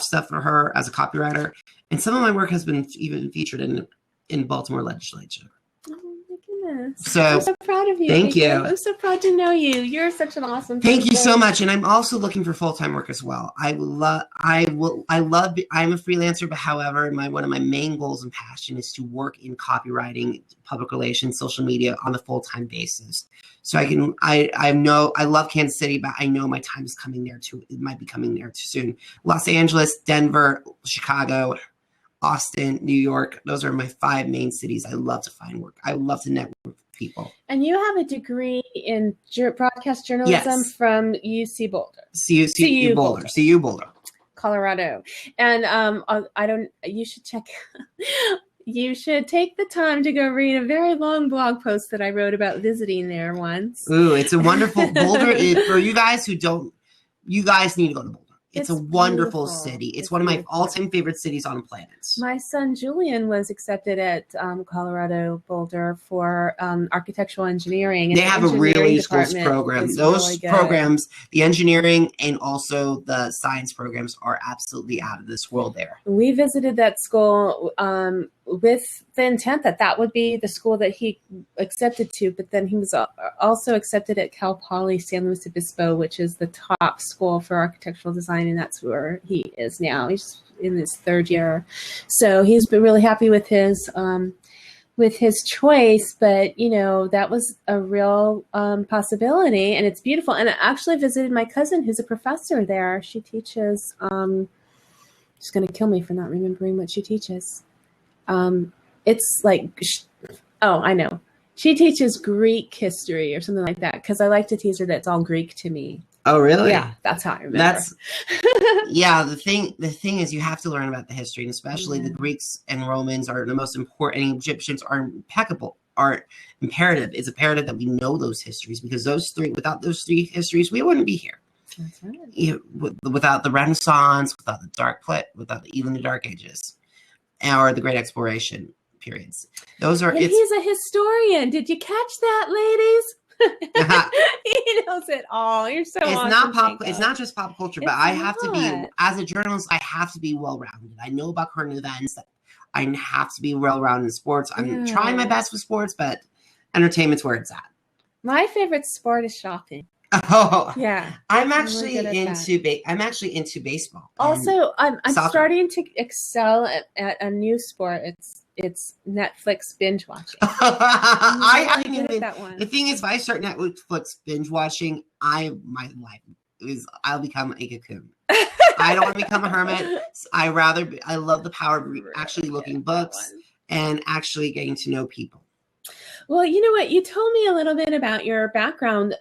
Speaker 3: stuff for her as a copywriter, and some of my work has been even featured in Baltimore legislature.
Speaker 1: Oh my goodness!
Speaker 3: So
Speaker 1: I'm so proud of you.
Speaker 3: Thank you.
Speaker 1: I'm so proud to know you. You're such an awesome.
Speaker 3: Thank you so much. And I'm also looking for full-time work as well. I'm a freelancer, but however, one of my main goals and passion is to work in copywriting, public relations, social media on a full-time basis. So I love Kansas City, but I know my time is coming there too. It might be coming there too soon. Los Angeles, Denver, Chicago, Austin, New York. Those are my 5 main cities. I love to find work. I love to network with people.
Speaker 1: And you have a degree in broadcast journalism from UC Boulder.
Speaker 3: CU Boulder,
Speaker 1: Colorado. And you should check. You should take the time to go read a very long blog post that I wrote about visiting there once.
Speaker 3: Ooh, it's a wonderful Boulder. For you guys who don't, you guys need to go to Boulder. It's a wonderful
Speaker 1: beautiful.
Speaker 3: city. It's one of my all-time favorite cities on the planet.
Speaker 1: My son Julian was accepted at Colorado Boulder for architectural engineering.
Speaker 3: They have a really cool program. Those programs, the engineering and also the science programs, are absolutely out of this world there.
Speaker 1: We visited that school with the intent that that would be the school that he accepted to, but then he was also accepted at Cal Poly San Luis Obispo, which is the top school for architectural design, and that's where he is now. He's in his third year, so he's been really happy with his choice. But you know, that was a real possibility, and it's beautiful. And I actually visited my cousin, who's a professor there. She teaches. She's going to kill me for not remembering what she teaches. It's like, oh, I know. She teaches Greek history or something like that, because I like to tease her that it's all Greek to me.
Speaker 3: Oh, really?
Speaker 1: Yeah, that's how I remember.
Speaker 3: That's yeah. The thing is, you have to learn about the history, and especially the Greeks and Romans are the most important. And Egyptians are impeccable. Are imperative. It's imperative that we know those histories, because without those three histories, we wouldn't be here.
Speaker 1: That's right.
Speaker 3: You know, without the Renaissance, without even the Dark Ages, or the Great Exploration periods. Those are.
Speaker 1: And he's a historian. Did you catch that, ladies? He knows it all. You're so.
Speaker 3: It's not just pop culture, but I have to be, as a journalist, I have to be well rounded. I know about current events. I have to be well rounded in sports. I'm trying my best with sports, but entertainment's where it's at.
Speaker 1: My favorite sport is shopping.
Speaker 3: Oh
Speaker 1: yeah,
Speaker 3: I'm actually into baseball.
Speaker 1: Also, I'm starting to excel at a new sport. It's Netflix binge watching.
Speaker 3: I haven't even that one. The thing is, if I start Netflix binge watching, I'll become a cocoon. I don't want to become a hermit. I love the power of actually looking books and actually getting to know people.
Speaker 1: Well, you know what? You told me a little bit about your background.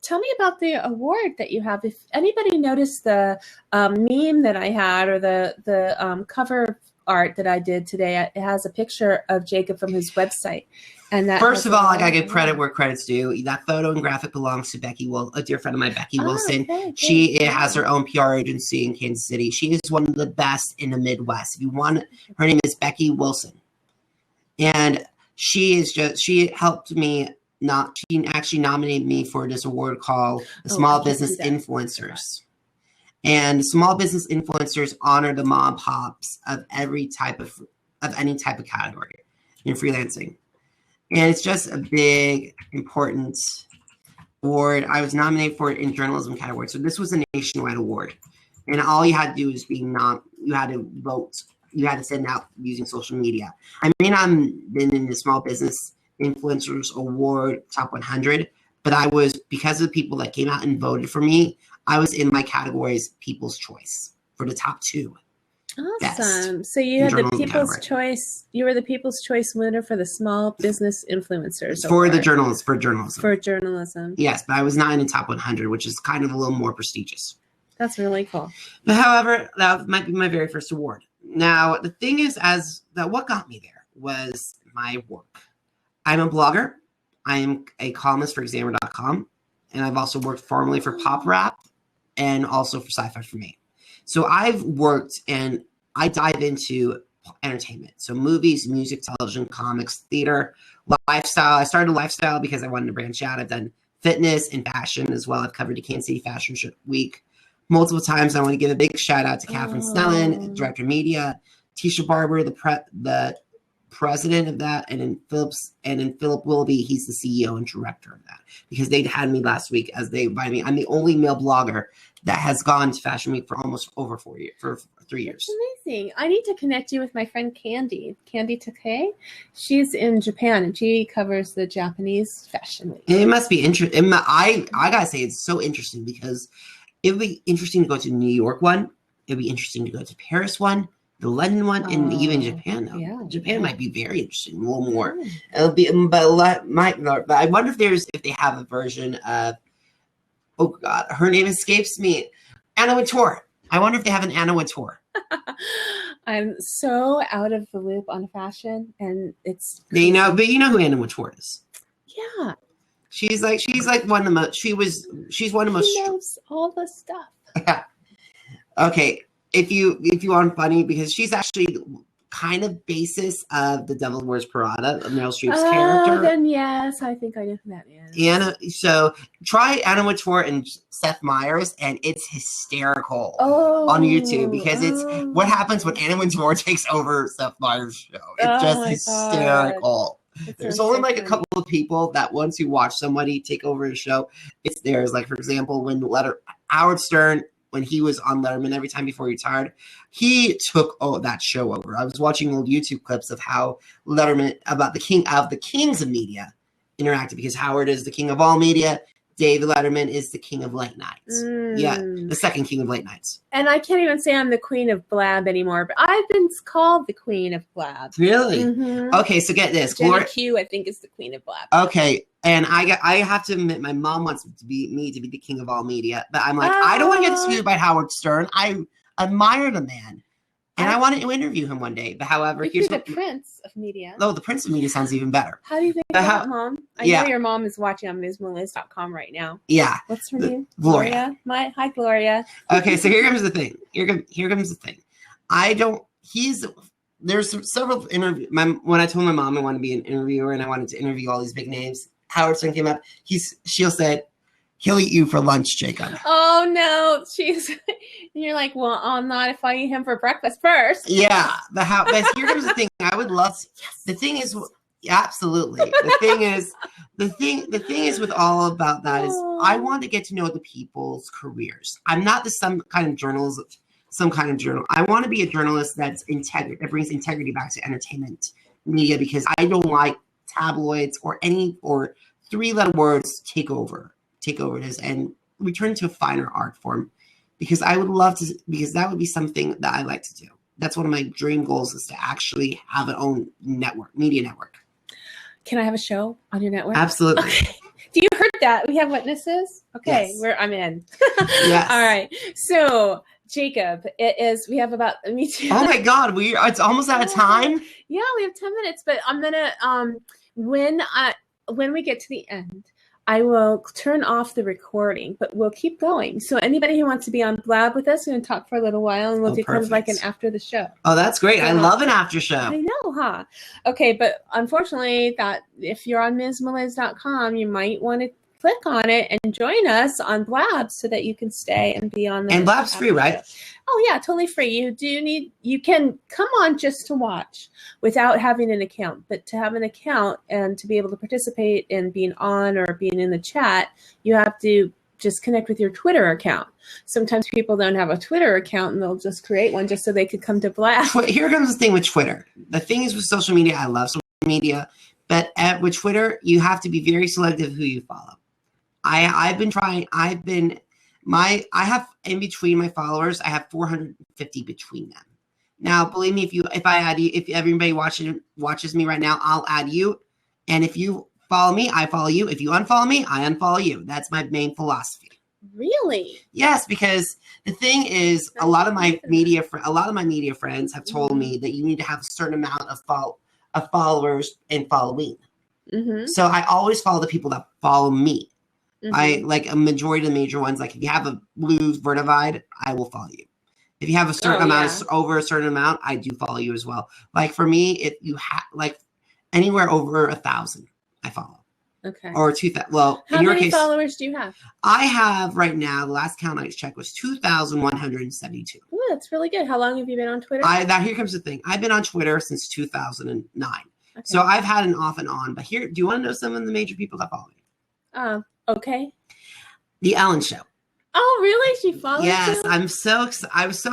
Speaker 1: Tell me about the award that you have. If anybody noticed the meme that I had, or the cover art that I did today, it has a picture of Jacob from his website. And that
Speaker 3: first of all, I gotta give credit where credit's due. That photo and graphic belongs to Becky, a dear friend of mine, Becky Wilson. Okay, she has her own PR agency in Kansas City. She is one of the best in the Midwest. If you want, her name is Becky Wilson, and she helped me. She actually nominated me for this award called the Small Business Influencers. And small business influencers honor the mom pops of any type of category in freelancing. And it's just a big, important award. I was nominated for it in journalism category. So this was a nationwide award. And all you had to do is you had to vote. You had to send out using social media. I may not have been in the Small Business Influencers Award Top 100, but I was, because of the people that came out and voted for me, I was in my category's People's Choice for the top 2.
Speaker 1: Awesome. So you had the People's Choice. You were the People's Choice winner for the Small Business Influencers
Speaker 3: Award. For journalism. Yes, but I was not in the top 100, which is kind of a little more prestigious.
Speaker 1: That's really cool.
Speaker 3: But however, that might be my very first award. Now, the thing is, what got me there was my work. I'm a blogger. I am a columnist for Examiner.com, and I've also worked formerly for Pop Rap and also for Sci-Fi for Me. So I've worked, and I dive into entertainment. So movies, music, television, comics, theater, lifestyle. I started lifestyle because I wanted to branch out. I've done fitness and fashion as well. I've covered the Kansas City Fashion Week multiple times. I want to give a big shout out to Catherine Snellen, Director of Media, Tisha Barber, the president of that, and in Philip Willoughby, he's the CEO and director of that, because they had me last week as they invited me. I'm the only male blogger that has gone to Fashion Week for almost over 3 years.
Speaker 1: That's amazing. I need to connect you with my friend Candy Takei. She's in Japan, and she covers the Japanese Fashion Week.
Speaker 3: It must be interesting. I gotta say, it's so interesting, because it would be interesting to go to the New York one. It'd be interesting to go to Paris one, the London one, and even Japan. Though. Yeah, Japan might be very interesting, a little more. It'll be, but I wonder if they have a version of. Oh God, her name escapes me. Anna Wintour. I wonder if they have an Anna Wintour.
Speaker 1: I'm so out of the loop on fashion, and it's.
Speaker 3: But you know who Anna Wintour is.
Speaker 1: Yeah.
Speaker 3: She's like one of the most. She's one of the most.
Speaker 1: She knows all the stuff.
Speaker 3: Yeah. Okay, if you want funny, because she's actually kind of basis of The Devil Wears Prada, Meryl Streep's character.
Speaker 1: Then yes, I think I know who that is.
Speaker 3: Anna, so try Anna Wintour and Seth Meyers, and it's hysterical on YouTube because it's what happens when Anna Wintour takes over Seth Meyers' show. It's just hysterical. There's only like a couple of people that once you watch somebody take over a show, it's theirs. Like, for example, when Howard Stern, when he was on Letterman every time before he retired, he took that show over. I was watching old YouTube clips of how Letterman, about the kings of media, interacted, because Howard is the king of all media. David Letterman is the king of late nights. Yeah, the second king of late nights.
Speaker 1: And I can't even say I'm the queen of blab anymore, but I've been called the queen of blab.
Speaker 3: Really? Okay, so get this.
Speaker 1: Jenna Q, I think, is the queen of blab.
Speaker 3: Okay, and I have to admit, my mom wants me to be the king of all media, but I'm like, I don't want to get sued by Howard Stern. I admire the man, and I want to interview him one day. But however,
Speaker 1: here's the prince of media.
Speaker 3: Oh, the prince of media sounds even better.
Speaker 1: How do you think about Mom? I know your mom is watching on MsMeliz.com right now.
Speaker 3: Yeah.
Speaker 1: What's her name?
Speaker 3: Gloria.
Speaker 1: Hi, Gloria.
Speaker 3: Okay, so here comes the thing. Here comes the thing. There's several interviews. When I told my mom I wanted to be an interviewer and I wanted to interview all these big names, Howard Stern came up. She'll said, he'll eat you for lunch, Jacob.
Speaker 1: Oh no, you're like, well, I'm not if I eat him for breakfast first.
Speaker 3: Yeah, but here comes the thing. I would love to, the thing is, absolutely. The thing is with all about that is I want to get to know the people's careers. I'm not some kind of journal. I want to be a journalist that brings integrity back to entertainment media, because I don't like tabloids or three-letter words take over this and return to a finer art form, because I would love to, because that would be something that I like to do. That's one of my dream goals, is to actually have an own media network.
Speaker 1: Can I have a show on your network?
Speaker 3: Absolutely.
Speaker 1: Okay. Do you heard that? We have witnesses? Okay,
Speaker 3: yes.
Speaker 1: I'm in.
Speaker 3: Yes.
Speaker 1: All right. So, Jacob, we have about, me too.
Speaker 3: Oh my God, it's almost out of time.
Speaker 1: Yeah, we have 10 minutes, but I'm going to, when we get to the end, I will turn off the recording, but we'll keep going. So anybody who wants to be on Blab with us, we're going to talk for a little while, and we'll do kind of like an after the show.
Speaker 3: Oh, that's great. I love an after show.
Speaker 1: I know, huh? Okay, but unfortunately, that if you're on MsMeliz.com, you might want to click on it and join us on Blab so that you can stay and be on the.
Speaker 3: And Blab's free, right?
Speaker 1: Oh yeah, totally free. You can come on just to watch without having an account, but to have an account and to be able to participate in being on or being in the chat, you have to just connect with your Twitter account. Sometimes people don't have a Twitter account and they'll just create one just so they could come to Blab.
Speaker 3: Here comes the thing with Twitter. The thing is with social media, I love social media, but with Twitter, you have to be very selective who you follow. I have in between my followers, I have 450 between them. Now, believe me, if everybody watches me right now, I'll add you. And if you follow me, I follow you. If you unfollow me, I unfollow you. That's my main philosophy.
Speaker 1: Really?
Speaker 3: Yes, because the thing is, a lot of my media friends have told me that you need to have a certain amount of followers and following.
Speaker 1: Mm-hmm.
Speaker 3: So I always follow the people that follow me. Mm-hmm. I like a majority of the major ones. Like if you have a blue Vertivide, I will follow you. If you have a certain over a certain amount, I do follow you as well. Like for me, if you have like anywhere over 1,000, I follow.
Speaker 1: Okay.
Speaker 3: Or 2,000. Well,
Speaker 1: how
Speaker 3: in your
Speaker 1: many
Speaker 3: case,
Speaker 1: followers do you have?
Speaker 3: I have right now. The last count I checked was 2,172.
Speaker 1: Oh, that's really good. How long have you been on Twitter?
Speaker 3: Here comes the thing. I've been on Twitter since 2009. Okay. So I've had an off and on. But here, do you want to know some of the major people that follow me?
Speaker 1: Okay.
Speaker 3: The Ellen Show.
Speaker 1: Oh, really? She followed
Speaker 3: Yes,
Speaker 1: you?
Speaker 3: I was so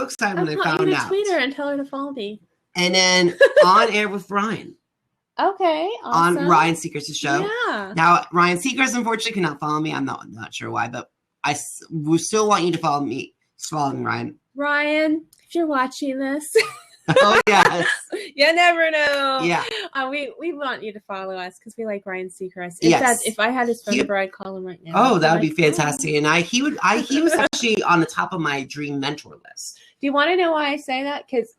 Speaker 3: excited when I found out.
Speaker 1: Tweet her and tell her to follow me.
Speaker 3: And then On Air with Ryan.
Speaker 1: Okay, awesome.
Speaker 3: On Ryan Seacrest's show.
Speaker 1: Yeah.
Speaker 3: Now, Ryan Seacrest unfortunately cannot follow me. I'm not sure why, but I still want you to follow me. Just follow me, Ryan.
Speaker 1: Ryan, if you're watching this.
Speaker 3: Oh, yes.
Speaker 1: You never know.
Speaker 3: Yeah.
Speaker 1: We want you to follow us because we like Ryan Seacrest.
Speaker 3: Yes.
Speaker 1: If I had his phone number, I'd call him right now.
Speaker 3: Oh, that would be fantastic. And he was actually on the top of my dream mentor list.
Speaker 1: Do you want to know why I say that? Because,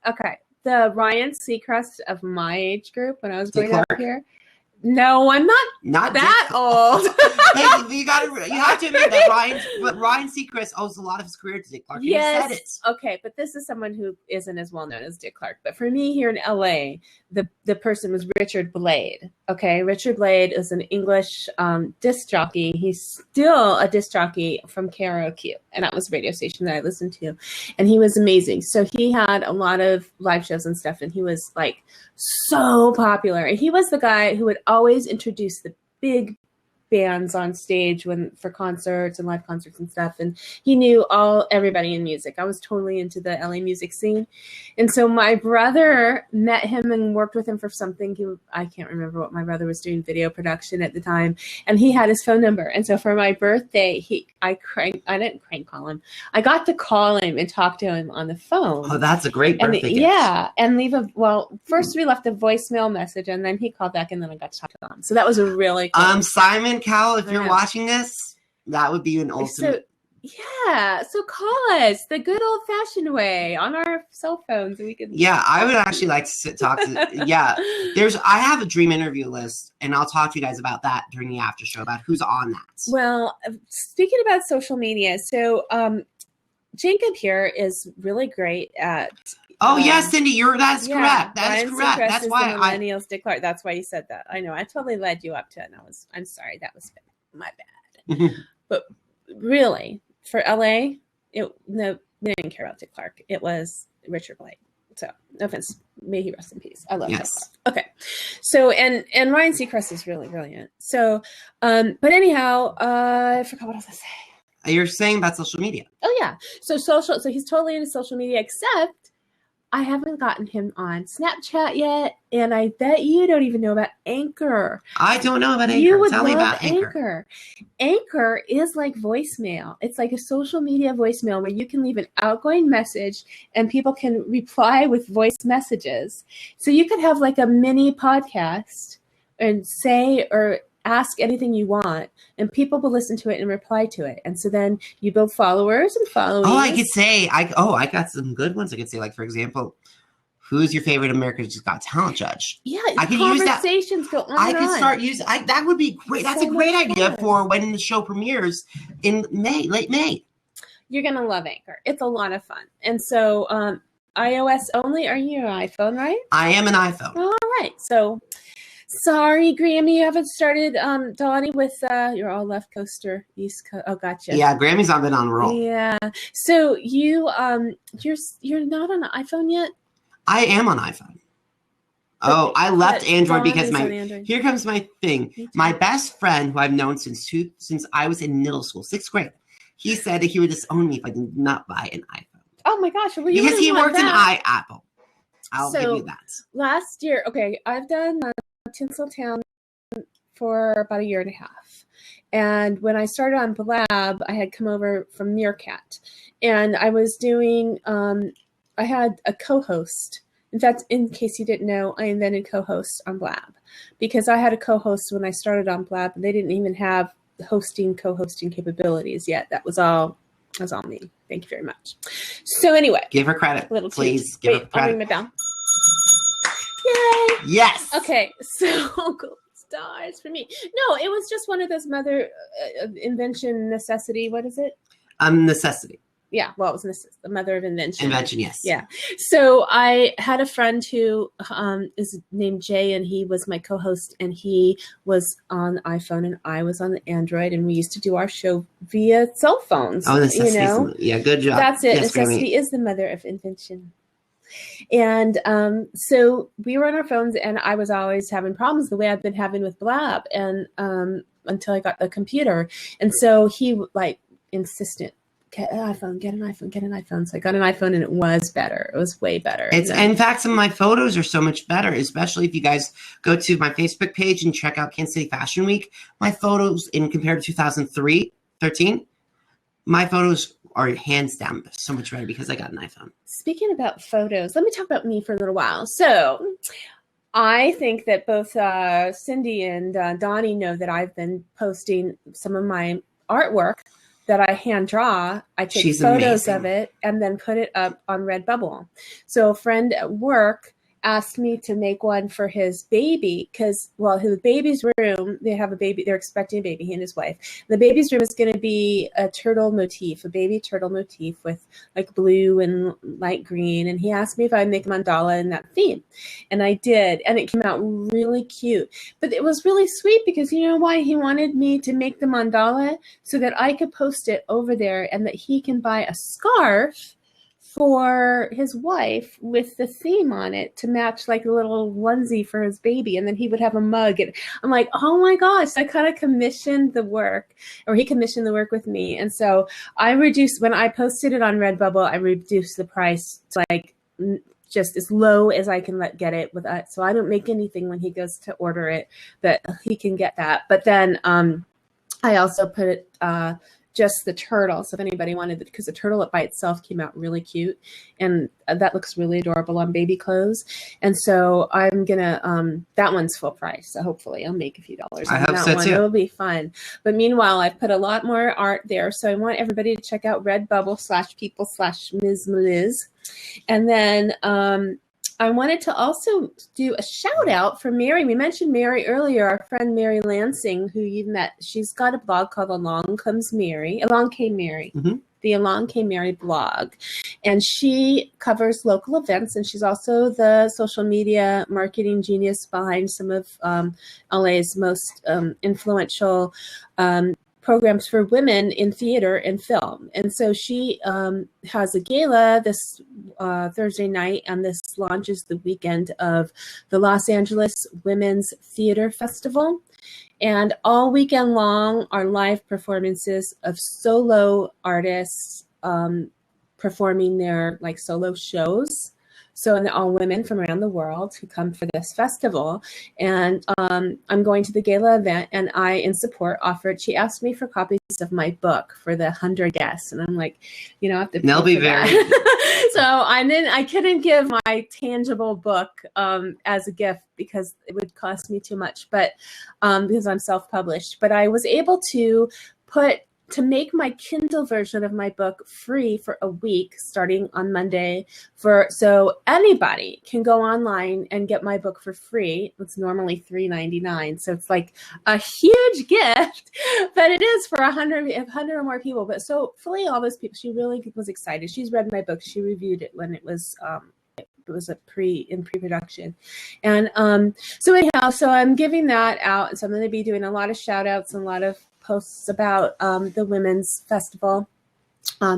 Speaker 1: the Ryan Seacrest of my age group, when I was growing up here, No, I'm not that old.
Speaker 3: Hey, you have to admit that Ryan Seacrest owes a lot of his career to Dick Clark.
Speaker 1: Yes.
Speaker 3: He said it.
Speaker 1: Okay, but this is someone who isn't as well known as Dick Clark. But for me here in LA, the person was Richard Blade. Okay, Richard Blade is an English disc jockey. He's still a disc jockey from KROQ, and that was a radio station that I listened to, and he was amazing. So he had a lot of live shows and stuff, and he was like so popular. And he was the guy who would always introduce the big bands on stage for concerts and live concerts and stuff, and he knew everybody in music. I was totally into the LA music scene, and so my brother met him and worked with him for something. I can't remember what my brother was doing, video production at the time, and he had his phone number. And so for my birthday, I didn't crank call him. I got to call him and talk to him on the phone.
Speaker 3: Oh, that's a great birthday gift.
Speaker 1: Yeah, and first we left a voicemail message, and then he called back, and then I got to talk to him. So that was a really cool.
Speaker 3: Simon Cowell, if you're watching this, that would be an ultimate.
Speaker 1: So call us the good old fashioned way on our cell phones, and we can.
Speaker 3: Yeah, I would actually like to talk to. Yeah, I have a dream interview list, and I'll talk to you guys about that during the after show about who's on that.
Speaker 1: Well, speaking about social media, so Jacob here is really great at.
Speaker 3: Oh yes, Cindy, that's correct. That is correct. That's why
Speaker 1: millennials Dick Clark. That's why you said that. I know. I totally led you up to it, and I'm sorry. That was my bad. But really, for LA, we didn't care about Dick Clark. It was Richard Blade. So no offense. May he rest in peace. I love Dick Clark. Okay. So and Ryan Seacrest is really brilliant. So, but anyhow, I forgot what else I say.
Speaker 3: You're saying about social media.
Speaker 1: Oh yeah. So he's totally into social media, except I haven't gotten him on Snapchat yet, and I bet you don't even know about Anchor.
Speaker 3: I don't know about Anchor.
Speaker 1: You would
Speaker 3: Tell
Speaker 1: love
Speaker 3: me about Anchor.
Speaker 1: Anchor is like voicemail. It's like a social media voicemail where you can leave an outgoing message and people can reply with voice messages. So you could have like a mini podcast and say or ask anything you want, and people will listen to it and reply to it. And so then you build followers and followings.
Speaker 3: Oh, I could say, I got some good ones. I could say, like, for example, who's your favorite America's Got Talent judge?
Speaker 1: Yeah,
Speaker 3: I could use that.
Speaker 1: Conversations go on.
Speaker 3: I could start using. That would be great. That's a great idea for when the show premieres in late May.
Speaker 1: You're gonna love Anchor. It's a lot of fun. And so, iOS only. Are you an iPhone, right?
Speaker 3: I am an iPhone.
Speaker 1: All right. So. Sorry, Grammy, you haven't started, Donnie, with, you're all left coaster, East Coast. Oh, gotcha.
Speaker 3: Yeah, Grammy's not been on a roll.
Speaker 1: Yeah. So you're not on an iPhone yet?
Speaker 3: I am on iPhone. Oh, I left Android because here comes my thing. My best friend, who I've known since I was in middle school, 6th grade, he said that he would disown me if I did not buy an iPhone.
Speaker 1: Oh my gosh. Well,
Speaker 3: because he worked in Apple. I'll give you that.
Speaker 1: Last year, okay, I've done Tinsel Town for about a year and a half. And when I started on Blab, I had come over from Meerkat. And I was doing, I had a co-host. In fact, in case you didn't know, I invented co-hosts on Blab. Because I had a co-host when I started on Blab, and they didn't even have co-hosting capabilities yet. That was all me. Thank you very much. So anyway.
Speaker 3: Give her credit. Please give her credit.
Speaker 1: I'll ring my bell. Yay!
Speaker 3: Yes.
Speaker 1: Okay, so gold stars for me. No, it was just one of those mother invention necessity. What is it?
Speaker 3: Necessity.
Speaker 1: Yeah, well, it was the mother of invention.
Speaker 3: Invention, yes.
Speaker 1: Yeah. So I had a friend who is named Jay, and he was my co-host, and he was on the iPhone, and I was on the Android, and we used to do our show via cell phones.
Speaker 3: Oh, necessity. Yeah, good job.
Speaker 1: That's it.
Speaker 3: Yes,
Speaker 1: necessity is the mother of invention. And so we were on our phones, and I was always having problems the way I've been having with Blab, and until I got the computer. And so he insistent, get an iPhone. So I got an iPhone, and it was better. It was way better.
Speaker 3: In fact, some of my photos are so much better, especially if you guys go to my Facebook page and check out Kansas City Fashion Week. My photos, compared to 2013, my photos are hands down so much better because I got an iPhone.
Speaker 1: Speaking about photos, let me talk about me for a little while. So I think that both Cindy and Donnie know that I've been posting some of my artwork that I hand draw. I take photos of it and then put it up on Redbubble. So a friend at work asked me to make one for his baby because, well, his baby's room, they have a baby, they're expecting a baby, he and his wife. The baby's room is going to be a turtle motif, a baby turtle motif with like blue and light green. And he asked me if I'd make a mandala in that theme. And I did. And it came out really cute. But it was really sweet because you know why? He wanted me to make the mandala so that I could post it over there and that he can buy a scarf for his wife with the theme on it to match like a little onesie for his baby. And then he would have a mug. And I'm like, oh my gosh, I kind of commissioned the work, or he commissioned the work with me. And so I reduced, when I posted it on Redbubble, I reduced the price to like just as low as I can get it with that. So I don't make anything when he goes to order it, but he can get that. But then I also put it, just the turtle. So if anybody wanted it, because the turtle by itself came out really cute and that looks really adorable on baby clothes. And so I'm going to, that one's full price. So hopefully I'll make a few dollars on that one. It'll be fun. But meanwhile, I've put a lot more art there. So I want everybody to check out Redbubble/people/Ms. Meliz. And then, I wanted to also do a shout out for Mary. We mentioned Mary earlier, our friend Mary Lansing, who you met. She's got a blog called Along Came Mary,
Speaker 3: Mm-hmm.
Speaker 1: The Along Came Mary blog. And she covers local events, and she's also the social media marketing genius behind some of LA's most influential programs for women in theater and film. And so she has a gala this Thursday night, and this launches the weekend of the Los Angeles Women's Theater Festival. And all weekend long are live performances of solo artists performing their like solo shows. So, and all women from around the world who come for this festival. And I'm going to the gala event, and I, in support, offered, she asked me for copies of my book for the 100 guests. And I'm like, you know, I have to
Speaker 3: they'll be very.
Speaker 1: So I couldn't give my tangible book as a gift because it would cost me too much, but because I'm self-published. But I was able to make my Kindle version of my book free for a week starting on Monday, so anybody can go online and get my book for free. It's normally $3.99, so it's like a huge gift, but it is for 100 or more people. But so fully all those people, she really was excited. She's read my book. She reviewed it when it was in pre-production. And so anyhow, so I'm giving that out. And so I'm going to be doing a lot of shout outs and a lot of posts about the Women's Festival,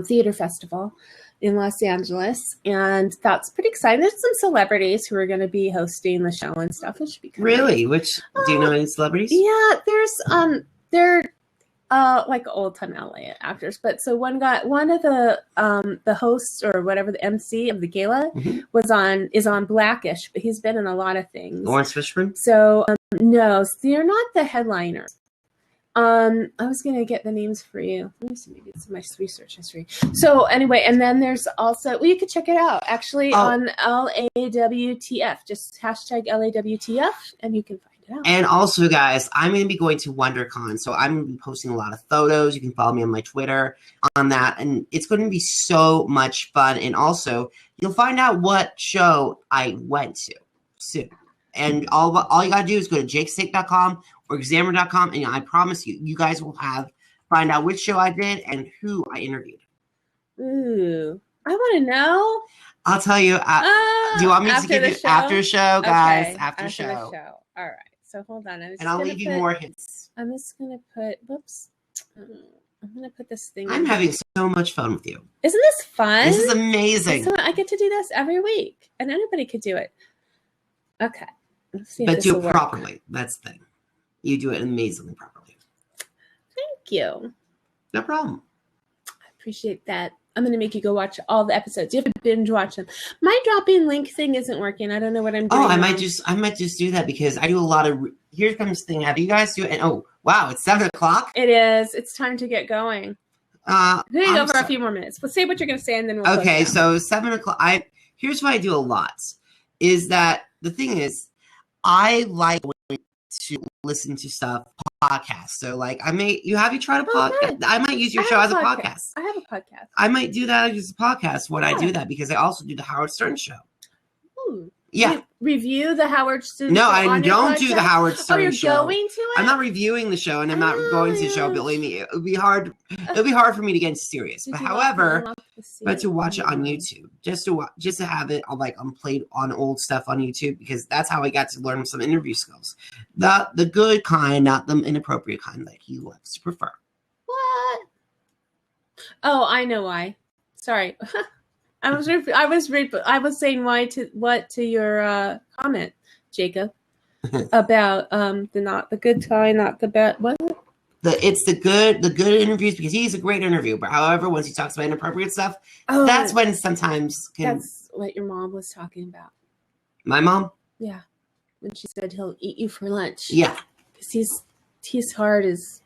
Speaker 1: Theater Festival in Los Angeles. And that's pretty exciting. There's some celebrities who are going to be hosting the show and stuff. It should be kind
Speaker 3: Really? Which, do you know any celebrities?
Speaker 1: Yeah, they're like old time LA actors. But so one of the hosts or whatever, the MC of the gala is on Blackish, but he's been in a lot of things.
Speaker 3: Lawrence Fishburne?
Speaker 1: So no, they're not the headliners. I was going to get the names for you. Let me see, maybe it's in my research history. So anyway, and then there's also, well, you could check it out actually on LAWTF, just hashtag LAWTF, and you can find it out.
Speaker 3: And also, guys, I'm going to be going to WonderCon, so I'm going to be posting a lot of photos. You can follow me on my Twitter on that, and it's going to be so much fun. And also, you'll find out what show I went to soon. And all you got to do is go to jakesteak.com or examiner.com, and I promise you guys will find out which show I did and who I interviewed.
Speaker 1: Ooh, I want to know.
Speaker 3: I'll tell you. Do you want me to give you after the show, guys?
Speaker 1: Okay,
Speaker 3: after show.
Speaker 1: The show. All right. So hold on.
Speaker 3: I'll leave you more hints.
Speaker 1: I'm just going to put, whoops. I'm going to put this thing.
Speaker 3: I'm having so much fun with you.
Speaker 1: Isn't this fun?
Speaker 3: This is amazing.
Speaker 1: I get to do this every week, and anybody could do it. Okay. Let's see if
Speaker 3: but
Speaker 1: this
Speaker 3: do
Speaker 1: will
Speaker 3: it
Speaker 1: work.
Speaker 3: properly. That's the thing. You do it amazingly properly.
Speaker 1: Thank you.
Speaker 3: No problem.
Speaker 1: I appreciate that. I'm going to make you go watch all the episodes. You have to binge watch them. My dropping link thing isn't working. I don't know what I'm doing.
Speaker 3: Oh, I might just do that because I do a lot of. Here comes the thing. Have you guys do it? And oh, wow, it's 7:00.
Speaker 1: It is. It's time to get going. There you go for a few more minutes. But say what you're going to say, and then we'll.
Speaker 3: Okay, so 7:00. Here's what I do a lot. Is that the thing is, I like to listen to stuff podcasts. So like you tried a podcast?
Speaker 1: Good.
Speaker 3: I might use your show as a podcast.
Speaker 1: I have a podcast.
Speaker 3: I might do that as a podcast when I do that because I also do the Howard Stern show.
Speaker 1: Ooh.
Speaker 3: Yeah.
Speaker 1: Review the Howard Stern?
Speaker 3: No, I don't do the Howard Stern
Speaker 1: you're
Speaker 3: show.
Speaker 1: Going to it?
Speaker 3: I'm not reviewing the show, and I'm not going to the show. Believe me, it would be hard. It'll be hard for me to get serious. But however, to watch it on YouTube, just to have it on played on old stuff on YouTube, because that's how I got to learn some interview skills. The good kind, not the inappropriate kind that he loves to prefer.
Speaker 1: What? Oh, I know why. Sorry. I was saying what to your comment, Jacob, about not the good kind, not the bad. What?
Speaker 3: It's the good interviews, because he's a great interviewer. But however, once he talks about inappropriate stuff, that's when sometimes that's
Speaker 1: what your mom was talking about.
Speaker 3: My mom?
Speaker 1: Yeah, when she said he'll eat you for lunch.
Speaker 3: Yeah,
Speaker 1: because he's hard as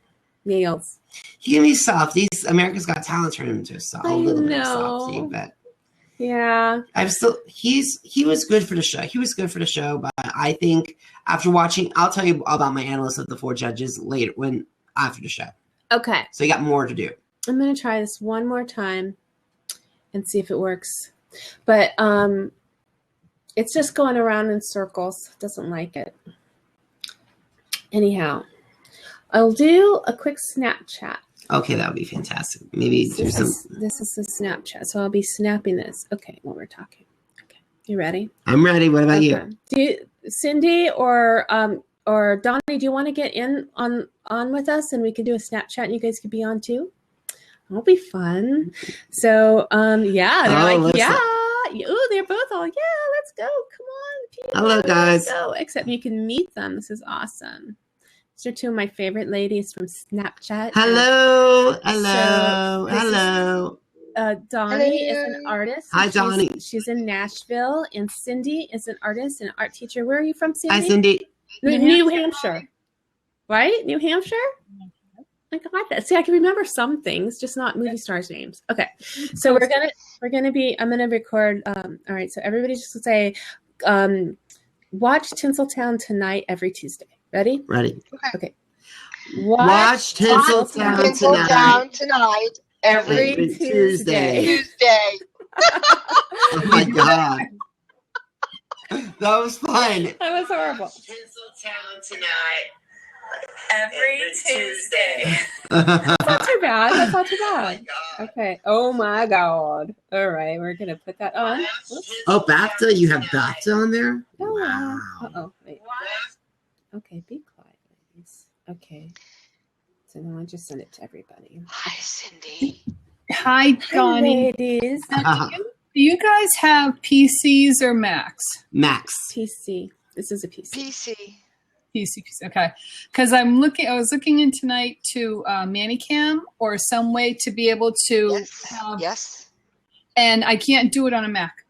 Speaker 1: nails.
Speaker 3: He can be soft. America's Got Talent turned him into a little bit of softy, but.
Speaker 1: Yeah.
Speaker 3: He was good for the show. He was good for the show, but I think after watching, I'll tell you about my analysis of the 4 judges later after the show.
Speaker 1: Okay.
Speaker 3: So you got more to do.
Speaker 1: I'm going to try this one more time and see if it works. But it's just going around in circles. Doesn't like it. Anyhow, I'll do a quick Snapchat.
Speaker 3: Okay, that would be fantastic. Maybe do some.
Speaker 1: This is the Snapchat, so I'll be snapping this. Okay, while we're talking. Okay, you ready?
Speaker 3: I'm ready. What about you?
Speaker 1: Cindy or Donnie? Do you want to get on with us, and we can do a Snapchat, and you guys could be on too? That'll be fun. So they're both all let's go. Come on, people.
Speaker 3: Hello, guys.
Speaker 1: Let's go. Except you can meet them. This is awesome. These are 2 of my favorite ladies from Snapchat.
Speaker 3: Hello.
Speaker 1: Donnie is an artist.
Speaker 3: Hi, Donnie.
Speaker 1: She's in Nashville. And Cindy is an artist and art teacher. Where are you from, Cindy?
Speaker 3: Hi, Cindy.
Speaker 1: New Hampshire. Right? New Hampshire? I got that. See, I can remember some things, just not movie stars' names. Okay. So I'm gonna record all right, so everybody just say watch Tinsel Town tonight every Tuesday. Ready?
Speaker 3: Ready.
Speaker 1: Okay.
Speaker 3: Watch Tinsel Town tonight
Speaker 1: every Tuesday.
Speaker 3: Oh my God. That was fun.
Speaker 1: That was horrible.
Speaker 3: Tinsel Town tonight
Speaker 1: every Tuesday. That's not too bad. That's not too bad. Okay. Oh my God. All right. We're going to put that on. Oops.
Speaker 3: Oh, BAFTA? You have BAFTA on there?
Speaker 1: Oh,
Speaker 3: wow.
Speaker 1: Uh-oh. Wait. Okay. Be quiet, ladies. Okay. So now I just send it to everybody.
Speaker 5: Hi, Cindy.
Speaker 6: Hi, Donnie.
Speaker 1: Hi, ladies.
Speaker 6: Do you guys have PCs or Macs?
Speaker 3: Macs.
Speaker 1: PC. This is a PC.
Speaker 5: PC.
Speaker 6: Okay. Because I was looking in tonight to Manicam or some way to be able to
Speaker 5: Yes.
Speaker 6: And I can't do it on a Mac.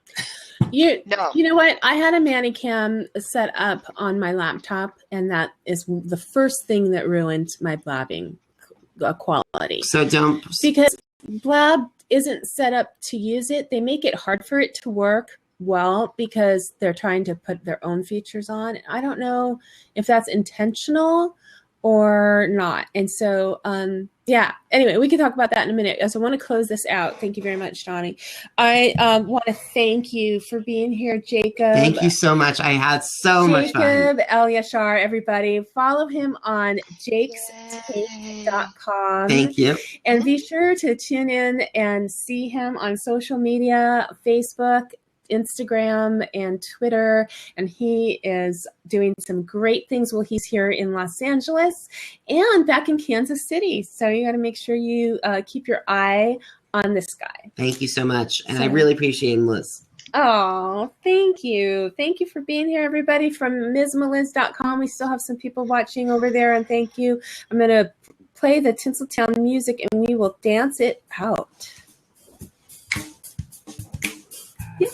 Speaker 1: You know what? I had a Manicam set up on my laptop, and that is the first thing that ruined my blabbing quality.
Speaker 3: So don't.
Speaker 1: Because Blab isn't set up to use it. They make it hard for it to work well because they're trying to put their own features on. I don't know if that's intentional or not. And so, anyway, we can talk about that in a minute. So I want to close this out. Thank you very much, Donnie. I want to thank you for being here, Jacob.
Speaker 3: Thank you so much. I had so much fun.
Speaker 1: Jacob Elyachar, everybody. Follow him on jakestape.com.
Speaker 3: Thank you.
Speaker 1: And be sure to tune in and see him on social media, Facebook, Instagram, and Twitter. And he is doing some great things while he's here in Los Angeles and back in Kansas City. So you got to make sure you keep your eye on this guy.
Speaker 3: Thank you so much. And I really appreciate it, Melissa.
Speaker 1: Oh, thank you. Thank you for being here, everybody, from MsMeliz.com. We still have some people watching over there, and thank you. I'm going to play the Tinsel Town music, and we will dance it out. Yeah.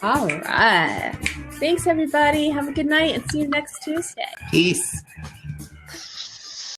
Speaker 1: All right. Thanks, everybody. Have a good night, and see you next Tuesday.
Speaker 3: Peace.